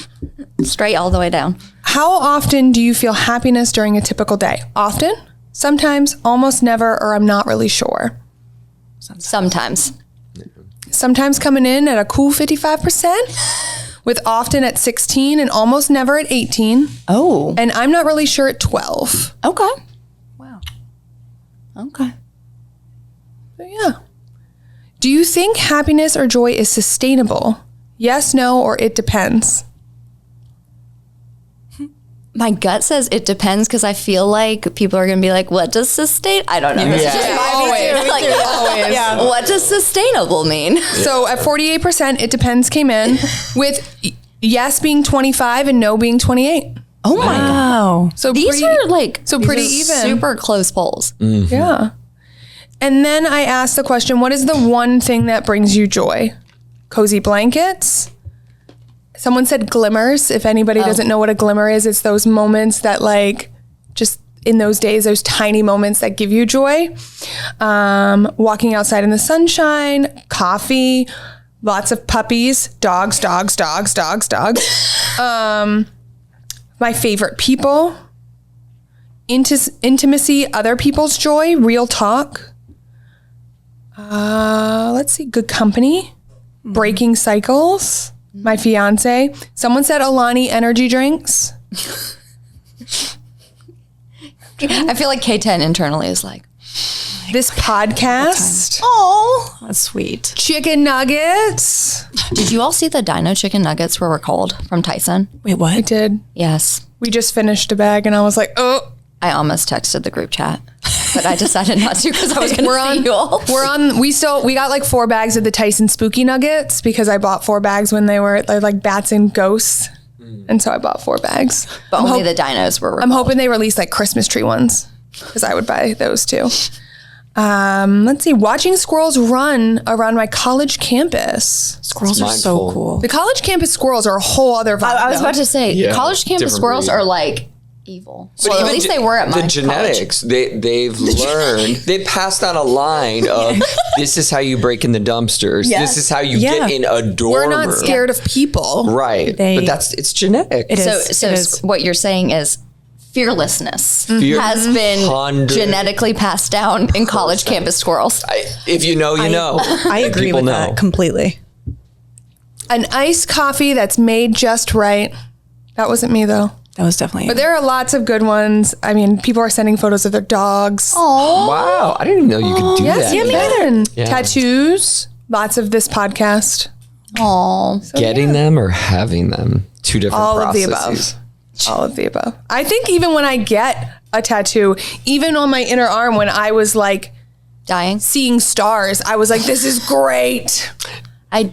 Straight all the way down. How often do you feel happiness during a typical day? Often? Sometimes, almost never, or I'm not really sure. Sometimes. Sometimes coming in at a cool 55%, with often at 16 and almost never at 18. Oh. And I'm not really sure at 12. Okay. Wow. Okay. So yeah. Do you think happiness or joy is sustainable? Yes, no, or it depends? My gut says it depends because I feel like people are going to be like, what does sustain? I don't know. This is just my view. Always. Yeah. What does sustainable mean? So at 48%, it depends came in, with yes being 25 and no being 28. Oh my God. Wow. So These are like pretty even. super close polls. Yeah. And then I asked the question, what is the one thing that brings you joy? Cozy blankets? Someone said glimmers. If anybody doesn't know what a glimmer is, it's those moments that like, just in those days, those tiny moments that give you joy. Walking outside in the sunshine, coffee, lots of puppies, dogs. My favorite people, intimacy, other people's joy, real talk. Let's see, good company, breaking cycles. My fiance. Someone said Alani energy drinks. I feel like K10 internally is like, This podcast. oh. That's sweet. Chicken nuggets. Did you all see the Dino chicken nuggets were called from Tyson? Wait, what? I did. Yes. We just finished a bag and I was like, oh. I almost texted the group chat, but I decided not to because I was going to see you all. We got like 4 bags of the Tyson spooky nuggets because I bought 4 bags when they're like bats and ghosts. And so I bought 4 bags. But only the dinos were. I'm hoping they release like Christmas tree ones because I would buy those too. Let's see. Watching squirrels run around my college campus. Squirrels are so cool. The college campus squirrels are a whole other vibe. I was though. about to say, Yeah, college campus different squirrels breed. are like evil. But Well, at even least they were at my the genetics. They've learned. They passed on a line of this is how you break in the dumpsters. Yes. This is how you get in a dormer. We're not scared of people. Right. But it's genetic. It So, is. so It is. what you're saying is fearlessness Fear- has been 100. genetically passed down in college campus squirrels. If you know, you know. I agree People with know. that completely. An iced coffee that's made just right. That wasn't me though. That was definitely. But there are lots of good ones. I mean, people are sending photos of their dogs. Wow. I didn't even know you could do Yes, that. you can. Yeah. Tattoos. Lots of this podcast. Oh, Getting them or having them. 2 different All of the processes. above. All of the above. I think even when I get a tattoo, even on my inner arm, when I was like dying. seeing stars, I was like, this is great.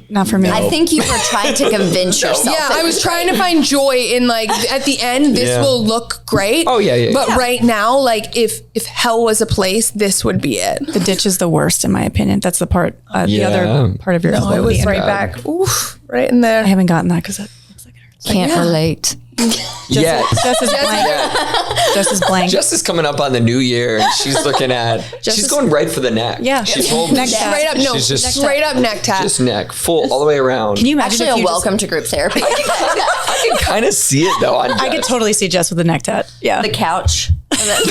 Not for me. I think you were trying to convince yourself. Yeah, that I was trying to find joy in like at the end, this Yeah. will look great. Oh, yeah. But right now, like if hell was a place, this would be it. the ditch is the worst, in my opinion. That's the part. The Yeah. other part of your elbow. It was the right inner- back. Oof, right in there. I haven't gotten that because it looks like it hurts. Can't relate. Yes. Just as blank. Yeah. Just as blank. Jess is coming up on the new year and she's looking at, she's going right for the neck. Yeah. She told me. Neck tat. Straight up, no, She's just- straight up neck tat. Just neck, full, all the way around. Can you imagine Actually, if a you welcome to group therapy. I can kind of see it though on I could totally see Jess with a neck tat. Yeah. the couch. And then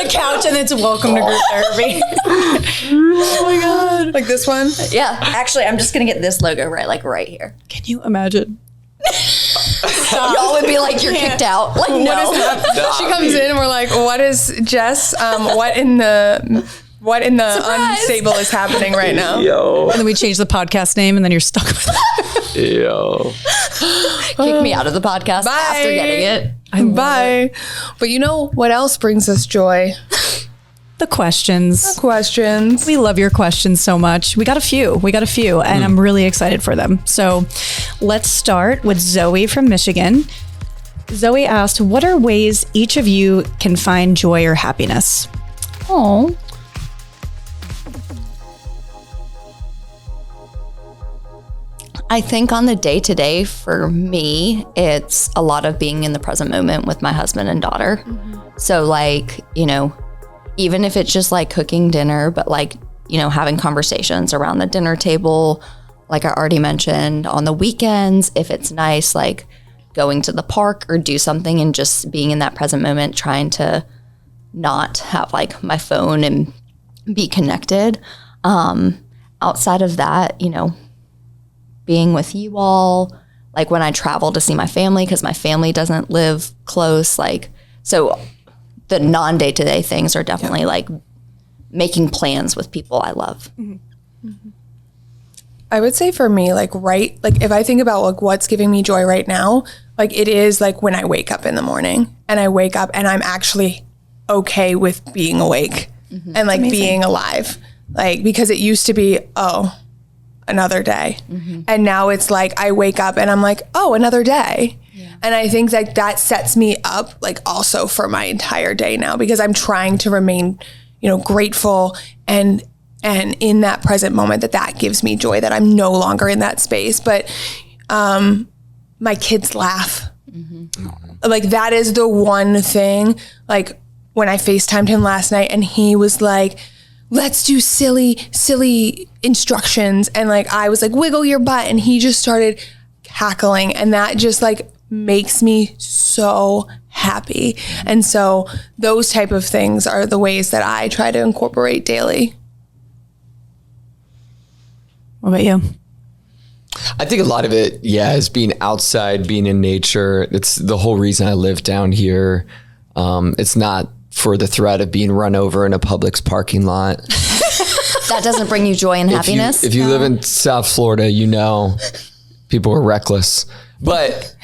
the couch and it's welcome to group therapy. Oh my god! Like this one. yeah, actually, I'm just gonna get this logo right here. Can you imagine? Y'all would be like, you're kicked out. Like, no. She comes in and we're like, "What is Jess? What in the what in the unstable is happening right now? Yo. And then we change the podcast name and then you're stuck with it. Yo. Kick me out of the podcast Bye. after getting it. Bye. But you know what else brings us joy? The questions. Questions. We love your questions so much. We got a few, and I'm really excited for them. So let's start with Zoe from Michigan. Zoe asked, what are ways each of you can find joy or happiness? Oh. I think on the day-to-day for me, it's a lot of being in the present moment with my husband and daughter. So like, you know, even if it's just like cooking dinner, but like, you know, having conversations around the dinner table, like I already mentioned, on the weekends, if it's nice, like going to the park or do something and just being in that present moment, trying to not have like my phone and be connected. Outside of that, you know, being with you all, like when I travel to see my family, because my family doesn't live close, like, so the non-day-to-day things are definitely like making plans with people I love. I would say for me, like if I think about like what's giving me joy right now, like it is like when I wake up in the morning and I wake up and I'm actually okay with being awake and like being alive. Like, because it used to be, another day. And now it's like, I wake up and I'm like, another day. And I think that that sets me up like also for my entire day now, because I'm trying to remain, you know, grateful and in that present moment that gives me joy, that I'm no longer in that space. But my kids laugh. Like that is the one thing, like when I FaceTimed him last night and he was like, let's do silly instructions. And like, I was like, wiggle your butt. And he just started cackling. And that just like makes me so happy. And so those type of things are the ways that I try to incorporate daily. What about you? I think a lot of it, is being outside, being in nature. It's the whole reason I live down here. It's not for the threat of being run over in a Publix parking lot. That doesn't bring you joy and happiness? If you live in South Florida, you know people are reckless. But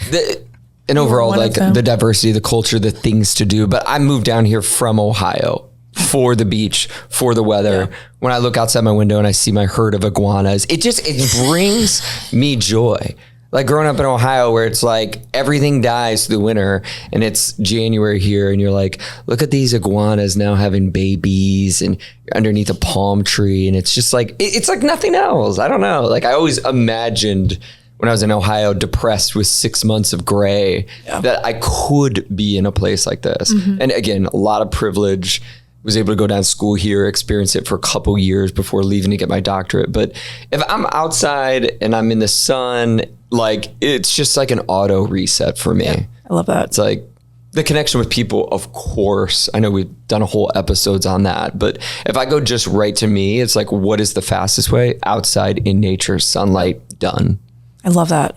overall, like the diversity, the culture, the things to do. But I moved down here from Ohio for the beach, for the weather. Yeah. When I look outside my window and I see my herd of iguanas, it brings me joy. Like growing up in Ohio where it's like everything dies through the winter and it's January here and you're like, look at these iguanas now having babies and you're underneath a palm tree. And it's just like, it's like nothing else. I don't know. Like I always imagined when I was in Ohio, depressed with 6 months of gray, that I could be in a place like this. And again, a lot of privilege. Was able to go down to school here, experience it for a couple years before leaving to get my doctorate. But if I'm outside and I'm in the sun, like it's just like an auto reset for me. Yeah, I love that. It's like the connection with people, of course. I know we've done a whole episodes on that, but if I go just right to me, it's like, what is the fastest way? Outside in nature, sunlight, done. I love that.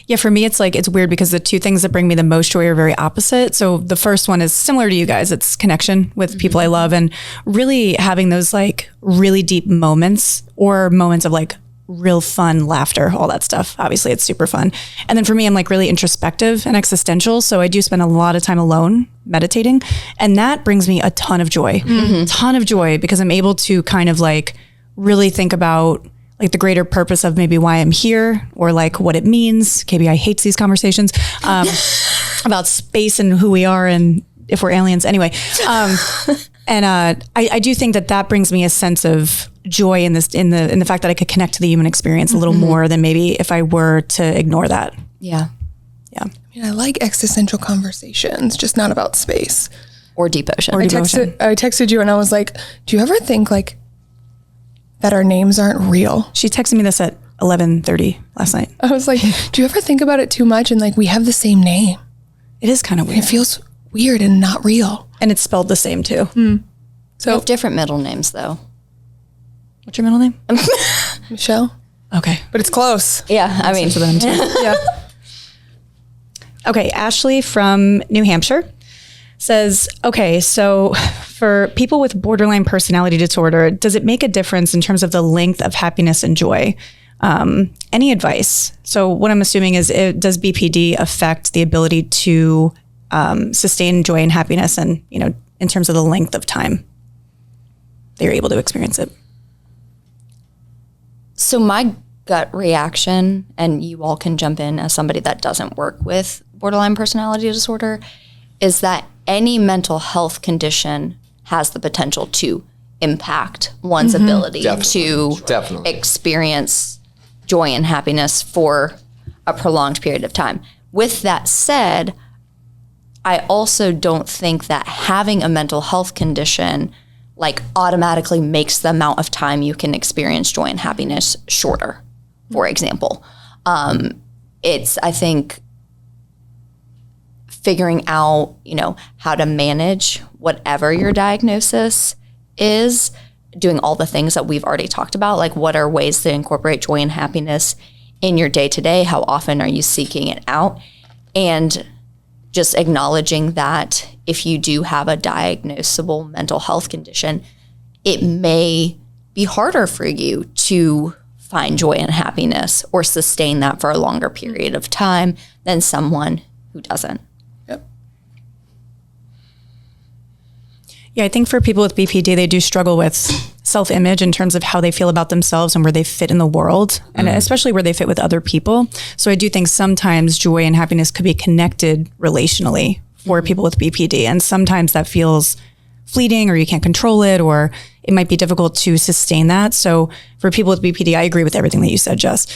Yeah, for me, it's like, it's weird because the two things that bring me the most joy are very opposite. So the first one is similar to you guys. It's connection with people I love and really having those like really deep moments or moments of like real fun, laughter, all that stuff. Obviously, it's super fun. And then for me, I'm like really introspective and existential. So I do spend a lot of time alone meditating. And that brings me a ton of joy, ton of joy, because I'm able to kind of like really think about like the greater purpose of maybe why I'm here or like what it means. KBI hates these conversations about space and who we are and if we're aliens anyway. I do think that brings me a sense of joy in this, in the fact that I could connect to the human experience a little more than maybe if I were to ignore that. Yeah. I mean, I like existential conversations, just not about space or deep ocean. I texted you and I was like, do you ever think like that our names aren't real? She texted me this at 11:30 last night. I was like, do you ever think about it too much? And like, we have the same name. It is kind of weird. It feels weird and not real. And it's spelled the same too. So we have different middle names though. What's your middle name? Michelle. Okay. But it's close. Yeah. I mean, Yeah. Okay. Ashley from New Hampshire says, okay, so for people with borderline personality disorder, does it make a difference in terms of the length of happiness and joy? Any advice? So what I'm assuming is, does BPD affect the ability to sustain joy and happiness, and, you know, in terms of the length of time that you're able to experience it? So my gut reaction, and you all can jump in as somebody that doesn't work with borderline personality disorder, is that any mental health condition has the potential to impact one's ability to experience joy and happiness for a prolonged period of time. With that said, I also don't think that having a mental health condition like automatically makes the amount of time you can experience joy and happiness shorter, for example. It's, I think, figuring out, you know, how to manage whatever your diagnosis is, doing all the things that we've already talked about, like what are ways to incorporate joy and happiness in your day-to-day? How often are you seeking it out? And just acknowledging that if you do have a diagnosable mental health condition, it may be harder for you to find joy and happiness or sustain that for a longer period of time than someone who doesn't. Yeah, I think for people with BPD, they do struggle with self-image in terms of how they feel about themselves and where they fit in the world, and especially where they fit with other people. So I do think sometimes joy and happiness could be connected relationally for people with BPD. And sometimes that feels fleeting, or you can't control it, or it might be difficult to sustain that. So for people with BPD, I agree with everything that you said, Jess.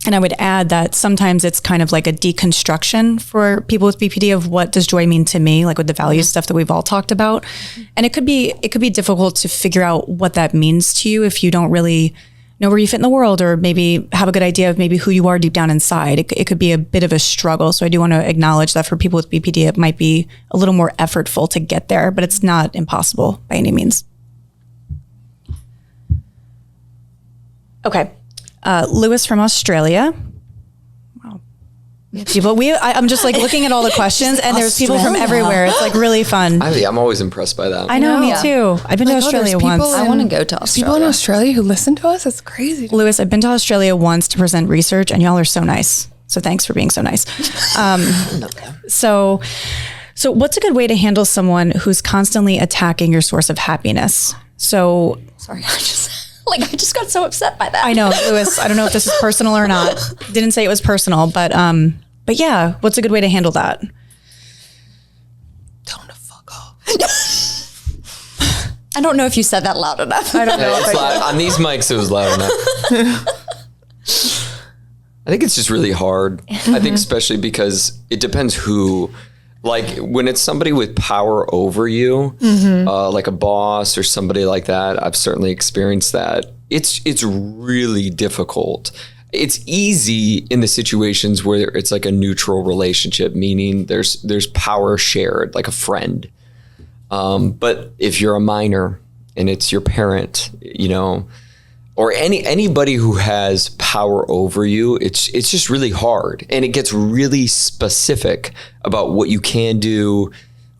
And I would add that sometimes it's kind of like a deconstruction for people with BPD of what does joy mean to me, like with the value stuff that we've all talked about. And it could be difficult to figure out what that means to you if you don't really know where you fit in the world, or maybe have a good idea of maybe who you are deep down inside. It could be a bit of a struggle. So I do want to acknowledge that for people with BPD, it might be a little more effortful to get there, but it's not impossible by any means. Okay. Lewis from Australia. Wow. People, I'm just like looking at all the questions, and there's people from everywhere. It's like really fun. I'm always impressed by that. I know, me too. I've been to Australia once. I want to go to Australia. People in Australia who listen to us? That's crazy. Lewis, I've been to Australia once to present research, and y'all are so nice. So thanks for being so nice. So what's a good way to handle someone who's constantly attacking your source of happiness? So sorry, I just got so upset by that. I know, Lewis, I don't know if this is personal or not. Didn't say it was personal, but yeah, what's a good way to handle that? Tell them to fuck off. I don't know if you said that loud enough. I don't know. It's loud. On these mics, it was loud enough. I think it's just really hard. I think especially because it depends who. Like when it's somebody with power over you, like a boss or somebody like that, I've certainly experienced that. It's really difficult. It's easy in the situations where it's like a neutral relationship, meaning there's power shared, like a friend. But if you're a minor and it's your parent, you know, or anybody who has power over you, it's just really hard. And it gets really specific about what you can do,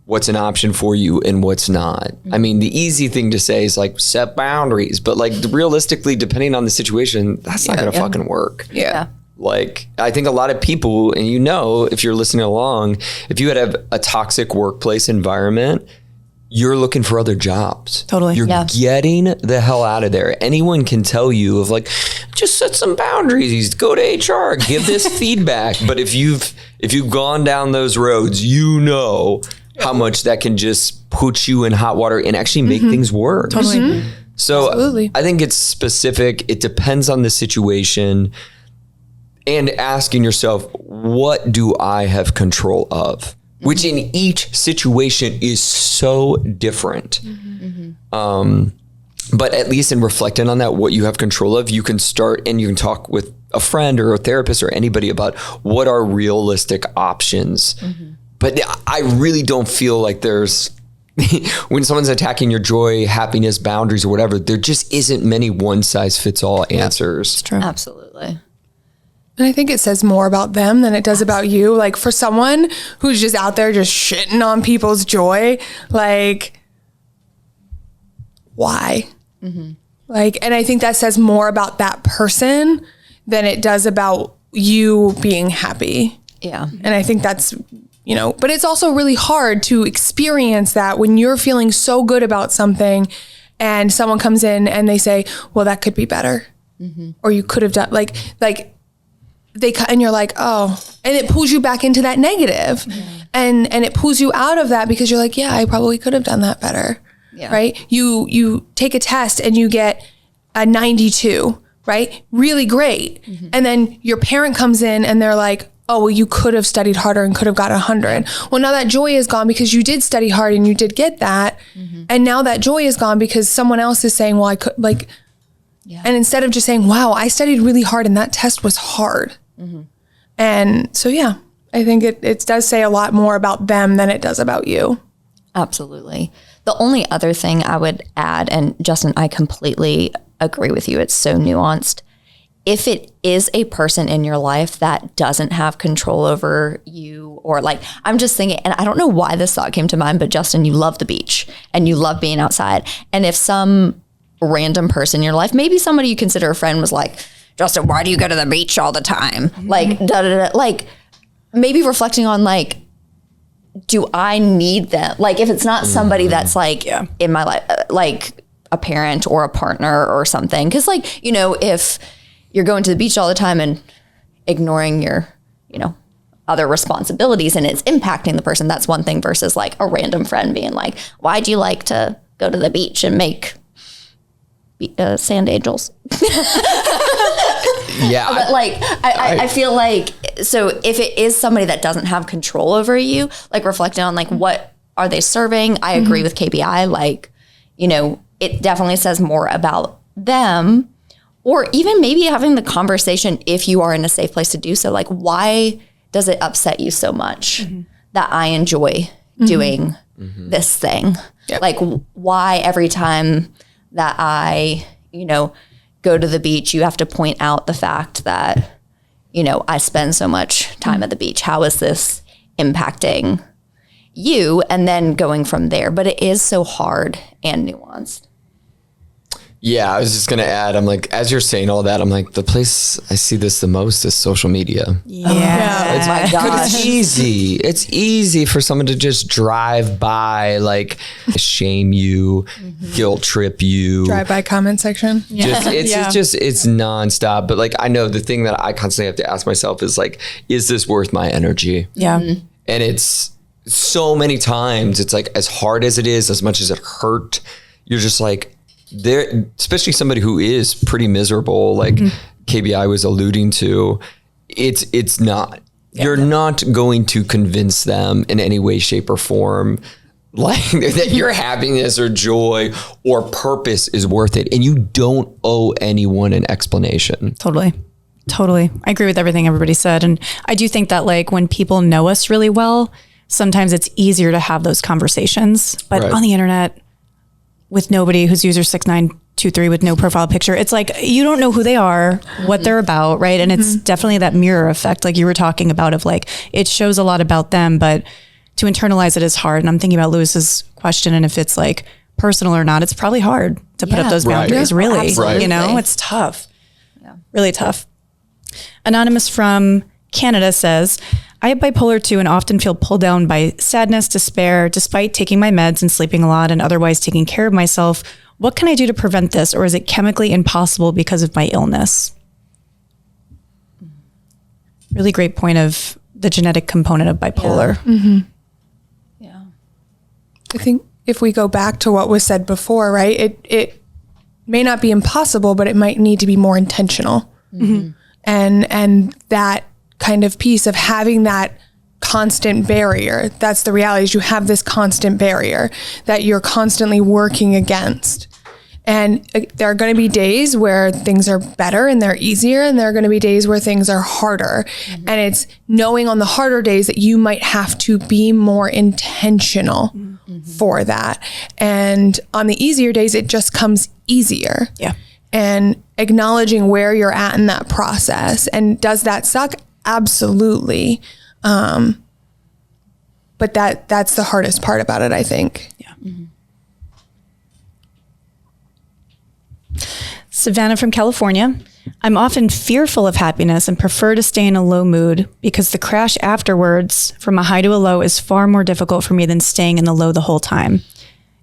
what's an option for you and what's not. I mean, the easy thing to say is like set boundaries, but like realistically, depending on the situation, that's not going to fucking work. Yeah. Like, I think a lot of people, and you know, if you're listening along, if you have a toxic workplace environment, you're looking for other jobs. Totally. You're getting the hell out of there. Anyone can tell you of like, just set some boundaries, go to HR, give this feedback. But if you've gone down those roads, you know how much that can just put you in hot water and actually make things worse. Totally. So Absolutely. I think it's specific. It depends on the situation, and asking yourself, what do I have control of? Which in each situation is so different. But at least in reflecting on that, what you have control of, you can start and you can talk with a friend or a therapist or anybody about what are realistic options. But I really don't feel like there's, when someone's attacking your joy, happiness, boundaries or whatever, there just isn't many one size fits all answers. It's true. Absolutely. And I think it says more about them than it does about you. Like for someone who's just out there just shitting on people's joy, like, why? Like, and I think that says more about that person than it does about you being happy. Yeah. And I think that's, you know, but it's also really hard to experience that when you're feeling so good about something and someone comes in and they say, well, that could be better. Or you could have done like and you're like, oh, and it pulls you back into that negative. And it pulls you out of that because you're like, yeah, I probably could have done that better. Yeah. Right. You take a test and you get a 92, right? Really great. And then your parent comes in and they're like, oh, well, you could have studied harder and could have got 100. Well, now that joy is gone because you did study hard and you did get that. And now that joy is gone because someone else is saying, well, I could like, and instead of just saying, wow, I studied really hard and that test was hard. And so, yeah, I think it does say a lot more about them than it does about you. Absolutely. The only other thing I would add, and Justin, I completely agree with you. It's so nuanced. If it is a person in your life that doesn't have control over you, or like, I'm just thinking, and I don't know why this thought came to mind, but Justin, you love the beach and you love being outside. And if some random person in your life, maybe somebody you consider a friend, was like, Justin, why do you go to the beach all the time? Like, like maybe reflecting on like, do I need them? Like, if it's not somebody that's like in my life, like a parent or a partner or something. Cause like, you know, if you're going to the beach all the time and ignoring your, you know, other responsibilities and it's impacting the person, that's one thing versus like a random friend being like, why do you like to go to the beach and make sand angels? Yeah. But like, I feel like, so if it is somebody that doesn't have control over you, like reflecting on like, what are they serving? I agree with KBI. Like, you know, it definitely says more about them, or even maybe having the conversation if you are in a safe place to do so. Like, why does it upset you so much that I enjoy doing this thing? Like, why every time that I, you know, go to the beach, you have to point out the fact that, you know, I spend so much time at the beach. How is this impacting you? And then going from there. But it is so hard and nuanced. Yeah, I was just going to add, I'm like, as you're saying all that, I'm like, the place I see this the most is social media. Yeah. Oh my gosh. It's easy. It's easy for someone to just drive by, like shame you, guilt trip you. Drive by comment section. It's nonstop. But like, I know the thing that I constantly have to ask myself is like, is this worth my energy? Yeah. And it's so many times, it's like, as hard as it is, as much as it hurt, you're just like, there, especially somebody who is pretty miserable, like KBI was alluding to, it's not, you're not going to convince them in any way, shape or form, like that your happiness or joy or purpose is worth it. And you don't owe anyone an explanation. Totally. I agree with everything everybody said. And I do think that like when people know us really well, sometimes it's easier to have those conversations, but on the internet, with nobody who's user 6923 with no profile picture, it's like, you don't know who they are, what they're about, right? And it's definitely that mirror effect, like you were talking about, of like, it shows a lot about them, but to internalize it is hard. And I'm thinking about Lewis's question, and if it's like personal or not, it's probably hard to put up those boundaries, really. Absolutely. You know, it's tough, really tough. Anonymous from Canada says, I have bipolar 2 and often feel pulled down by sadness, despair, despite taking my meds and sleeping a lot and otherwise taking care of myself. What can I do to prevent this? Or is it chemically impossible because of my illness? Really great point of the genetic component of bipolar. Yeah. I think if we go back to what was said before, right, it may not be impossible, but it might need to be more intentional. And that kind of piece of having that constant barrier. That's the reality, is you have this constant barrier that you're constantly working against. And there are going to be days where things are better and they're easier, and there are going to be days where things are harder. And it's knowing on the harder days that you might have to be more intentional for that. And on the easier days, it just comes easier. Yeah. and acknowledging where you're at in that process. And does that suck? Absolutely. But that's the hardest part about it, I think. Yeah. Savannah from California. I'm often fearful of happiness and prefer to stay in a low mood because the crash afterwards from a high to a low is far more difficult for me than staying in the low the whole time.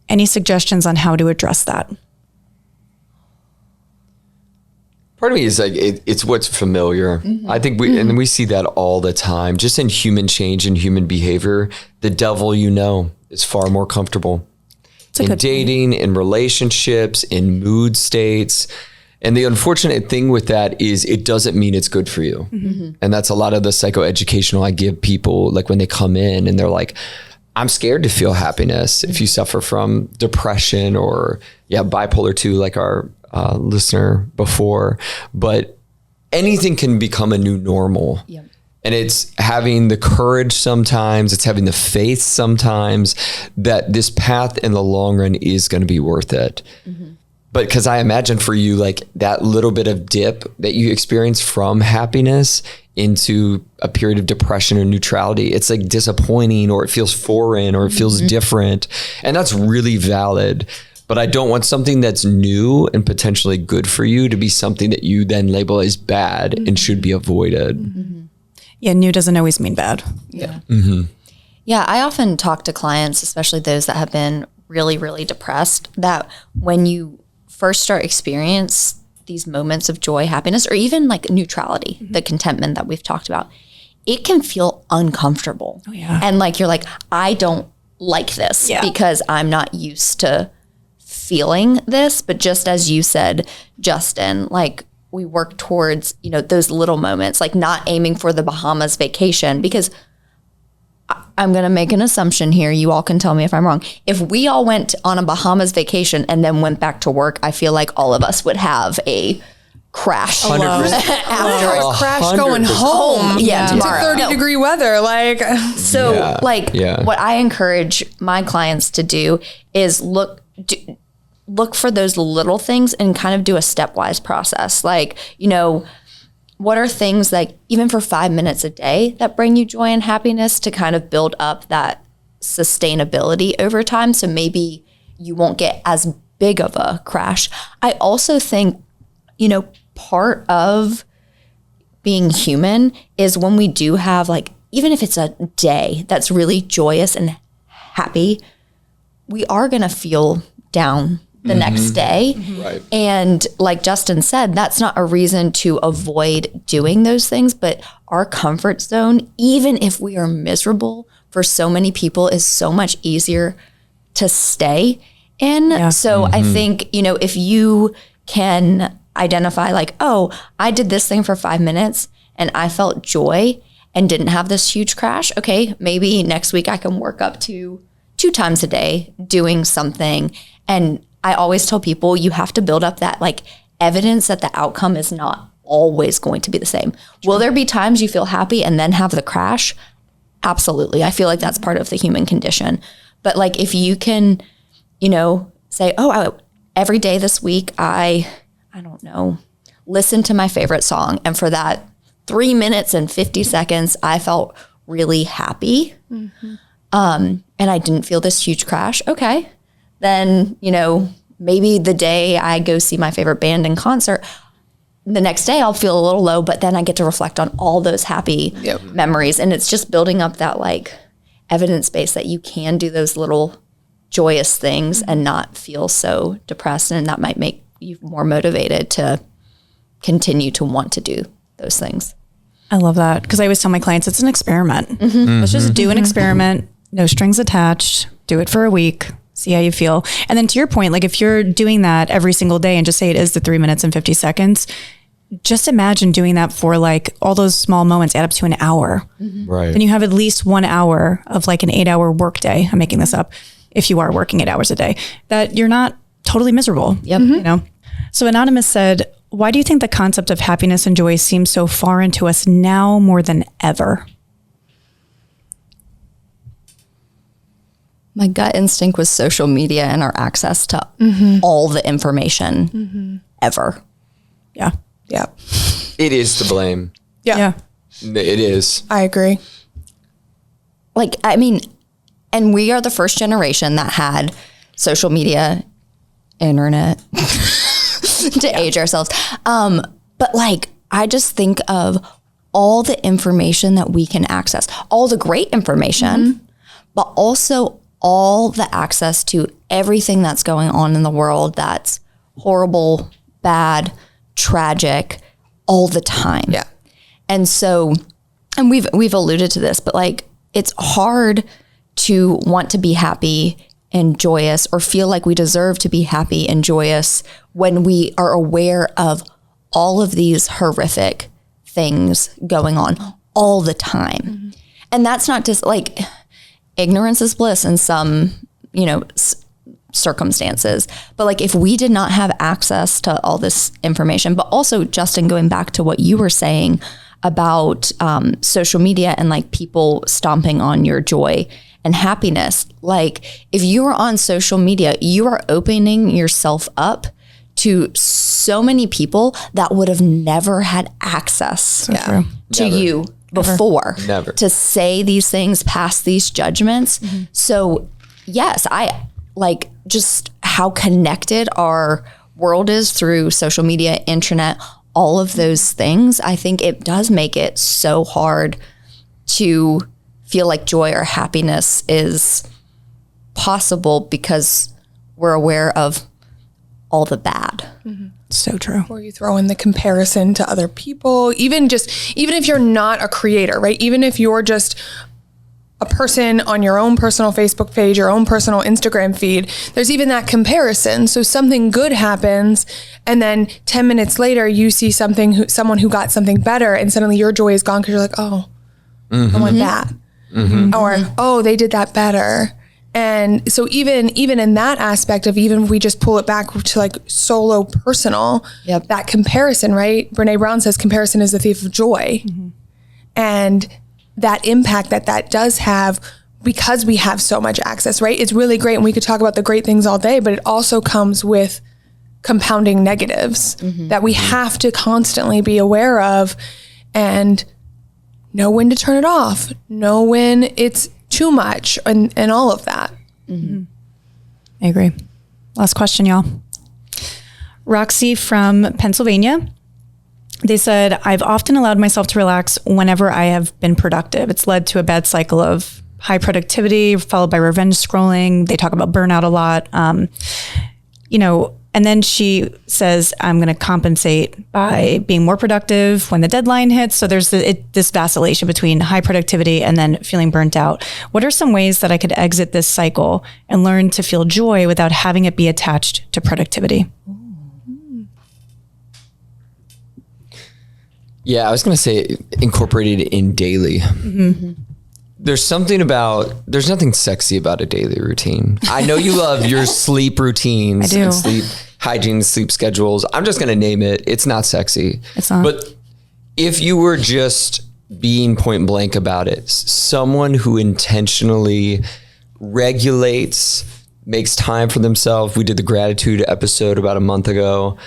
Any suggestions on how to address that? Part of me is like, it's what's familiar. I think and we see that all the time, just in human change and human behavior. The devil, is far more comfortable in dating, in relationships, in mood states. And the unfortunate thing with that is it doesn't mean it's good for you. And that's a lot of the psychoeducational I give people, like when they come in and they're like, I'm scared to feel happiness. If you suffer from depression or bipolar 2, like our listener before, but anything can become a new normal. Yep. And it's having the courage sometimes, it's having the faith sometimes that this path in the long run is going to be worth it. But because I imagine for you, like that little bit of dip that you experience from happiness into a period of depression or neutrality, it's like disappointing, or it feels foreign, or it feels different. And that's really valid. But I don't want something that's new and potentially good for you to be something that you then label as bad and should be avoided. Yeah, new doesn't always mean bad. Yeah. Yeah, I often talk to clients, especially those that have been really, really depressed, that when you first start experience these moments of joy, happiness, or even like neutrality, the contentment that we've talked about, it can feel uncomfortable. Oh, yeah. And like, you're like, I don't like this because I'm not used to feeling this. But just as you said, Justin, like we work towards, those little moments, like not aiming for the Bahamas vacation, because I'm going to make an assumption here. You all can tell me if I'm wrong. If we all went on a Bahamas vacation and then went back to work, I feel like all of us would have a crash. 100%. After a crash going home. Yeah. To 30-degree weather. Like, so what I encourage my clients to do is look for those little things and kind of do a stepwise process. Like, what are things like even for 5 minutes a day that bring you joy and happiness to kind of build up that sustainability over time? So maybe you won't get as big of a crash. I also think, part of being human is when we do have like, even if it's a day that's really joyous and happy, we are going to feel down the next day. Right. And like Justin said, that's not a reason to avoid doing those things, but our comfort zone, even if we are miserable, for so many people is so much easier to stay in. Yeah. So I think, if you can identify like, oh, I did this thing for 5 minutes and I felt joy and didn't have this huge crash. Okay, maybe next week I can work up to 2 times a day doing something. And I always tell people you have to build up that like evidence that the outcome is not always going to be the same. True. Will there be times you feel happy and then have the crash? Absolutely. I feel like that's part of the human condition. But like if you can, say, oh, every day this week, I don't know, listen to my favorite song. And for that 3 minutes and 50 seconds, I felt really happy. And I didn't feel this huge crash. Okay. Then, maybe the day I go see my favorite band in concert, the next day I'll feel a little low, but then I get to reflect on all those happy memories. And it's just building up that like evidence base that you can do those little joyous things and not feel so depressed. And that might make you more motivated to continue to want to do those things. I love that. Because I always tell my clients it's an experiment. Let's just do an experiment, no strings attached, do it for a week. See how you feel. And then to your point, like if you're doing that every single day and just say it is the 3 minutes and 50 seconds, just imagine doing that for like all those small moments add up to an hour. Right. Then you have at least 1 hour of like an 8-hour work day. I'm making this up. If you are working 8 hours a day, that you're not totally miserable. Yep. So Anonymous said, why do you think the concept of happiness and joy seems so foreign to us now more than ever? My gut instinct was social media and our access to all the information ever. Yeah. Yeah. It is to blame. Yeah. It is. I agree. Like, I mean, and we are the first generation that had social media, internet, to age ourselves. But like, I just think of all the information that we can access, all the great information, but also all the access to everything that's going on in the world that's horrible, bad, tragic, all the time. Yeah. And so, and we've alluded to this, but like, it's hard to want to be happy and joyous or feel like we deserve to be happy and joyous when we are aware of all of these horrific things going on all the time. And that's not just like, ignorance is bliss in some, circumstances. But like, if we did not have access to all this information, but also, Justin, going back to what you were saying about social media and like people stomping on your joy and happiness, like if you are on social media, you are opening yourself up to so many people that would have never had access to you before. Never. To say these things, pass these judgments. So yes, I like just how connected our world is through social media, internet, all of those things. I think it does make it so hard to feel like joy or happiness is possible because we're aware of all the bad. So true. Or you throw in the comparison to other people, even if you're not a creator, right? Even if you're just a person on your own personal Facebook page, your own personal Instagram feed, there's even that comparison. So something good happens, and then 10 minutes later, you see someone who got something better, and suddenly your joy is gone because you're like, oh, I want that. Or, oh, they did that better. And so even in that aspect of, even if we just pull it back to like solo personal, that comparison, right? Brene Brown says comparison is the thief of joy. And that impact that does have, because we have so much access, right? It's really great. And we could talk about the great things all day, but it also comes with compounding negatives that we have to constantly be aware of and know when to turn it off, know when it's too much, and all of that. I agree. Last question, y'all. Roxy from Pennsylvania. They said, I've often allowed myself to relax whenever I have been productive. It's led to a bad cycle of high productivity followed by revenge scrolling. They talk about burnout a lot. And then she says, I'm going to compensate by being more productive when the deadline hits. So there's this vacillation between high productivity and then feeling burnt out. What are some ways that I could exit this cycle and learn to feel joy without having it be attached to productivity? Yeah, I was going to say incorporated in daily. There's nothing sexy about a daily routine. I know you love your sleep routines and sleep hygiene, sleep schedules. I'm just going to name it. It's not sexy. It's not. But if you were just being point blank about it, someone who intentionally regulates, makes time for themselves. We did the gratitude episode about a month ago,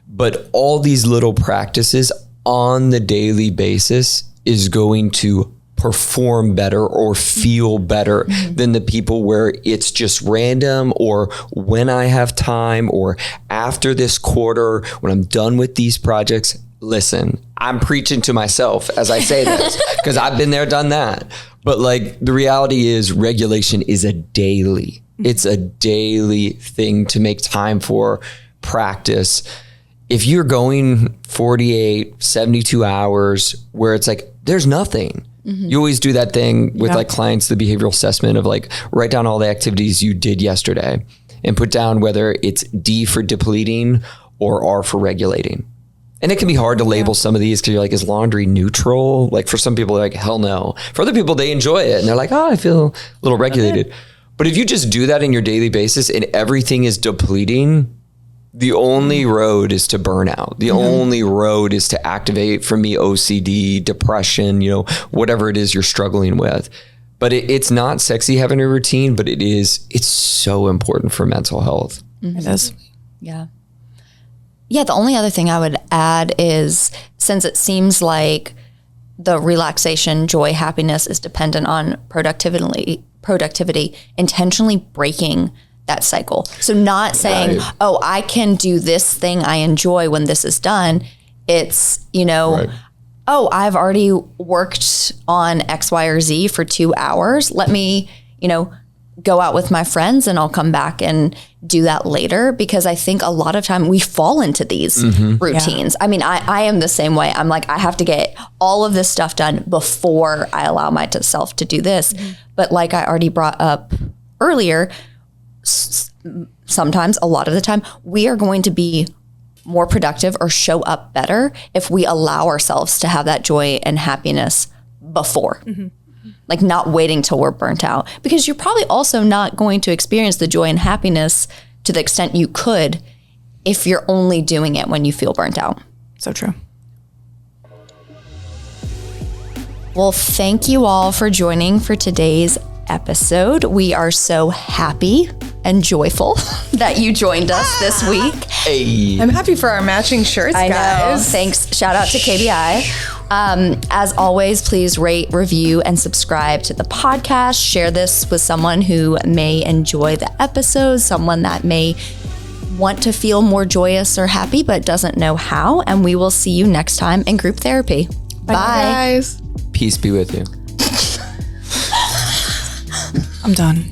but all these little practices on the daily basis is going to perform better or feel better than the people where it's just random, or when I have time, or after this quarter, when I'm done with these projects. Listen, I'm preaching to myself as I say this because I've been there, done that. But like, the reality is regulation is it's a daily thing to make time for, practice. If you're going 48, 72 hours where it's like, there's nothing. You always do that thing with like clients, the behavioral assessment of like, write down all the activities you did yesterday and put down whether it's D for depleting or R for regulating. And it can be hard to label some of these because you're like, is laundry neutral? Like for some people, they're like, hell no. For other people, they enjoy it and they're like, oh, I feel a little regulated. But if you just do that in your daily basis and everything is depleting, the only road is to burnout. The only road is to activate, for me, OCD, depression, whatever it is you're struggling with. But it's not sexy having a routine, but it's so important for mental health. It is. Yeah. the only other thing I would add is, since it seems like the relaxation, joy, happiness is dependent on productivity, intentionally breaking that cycle. So not saying, oh, I can do this thing I enjoy when this is done. It's, oh, I've already worked on X, Y, or Z for 2 hours. Let me, go out with my friends and I'll come back and do that later, because I think a lot of time we fall into these routines. I mean, I am the same way. I'm like, I have to get all of this stuff done before I allow myself to do this. But like I already brought up earlier, sometimes, a lot of the time, we are going to be more productive or show up better if we allow ourselves to have that joy and happiness before. Like not waiting till we're burnt out, because you're probably also not going to experience the joy and happiness to the extent you could if you're only doing it when you feel burnt out. So true. Well, thank you all for joining for today's episode. We are so happy and joyful that you joined us this week. Hey. I'm happy for our matching shirts, I guys. know. Thanks. Shout out to KBI. As always, please rate, review, and subscribe to the podcast. Share this with someone who may enjoy the episode, someone that may want to feel more joyous or happy but doesn't know how. And we will see you next time in group therapy. Bye. Guys. Peace be with you. I'm done.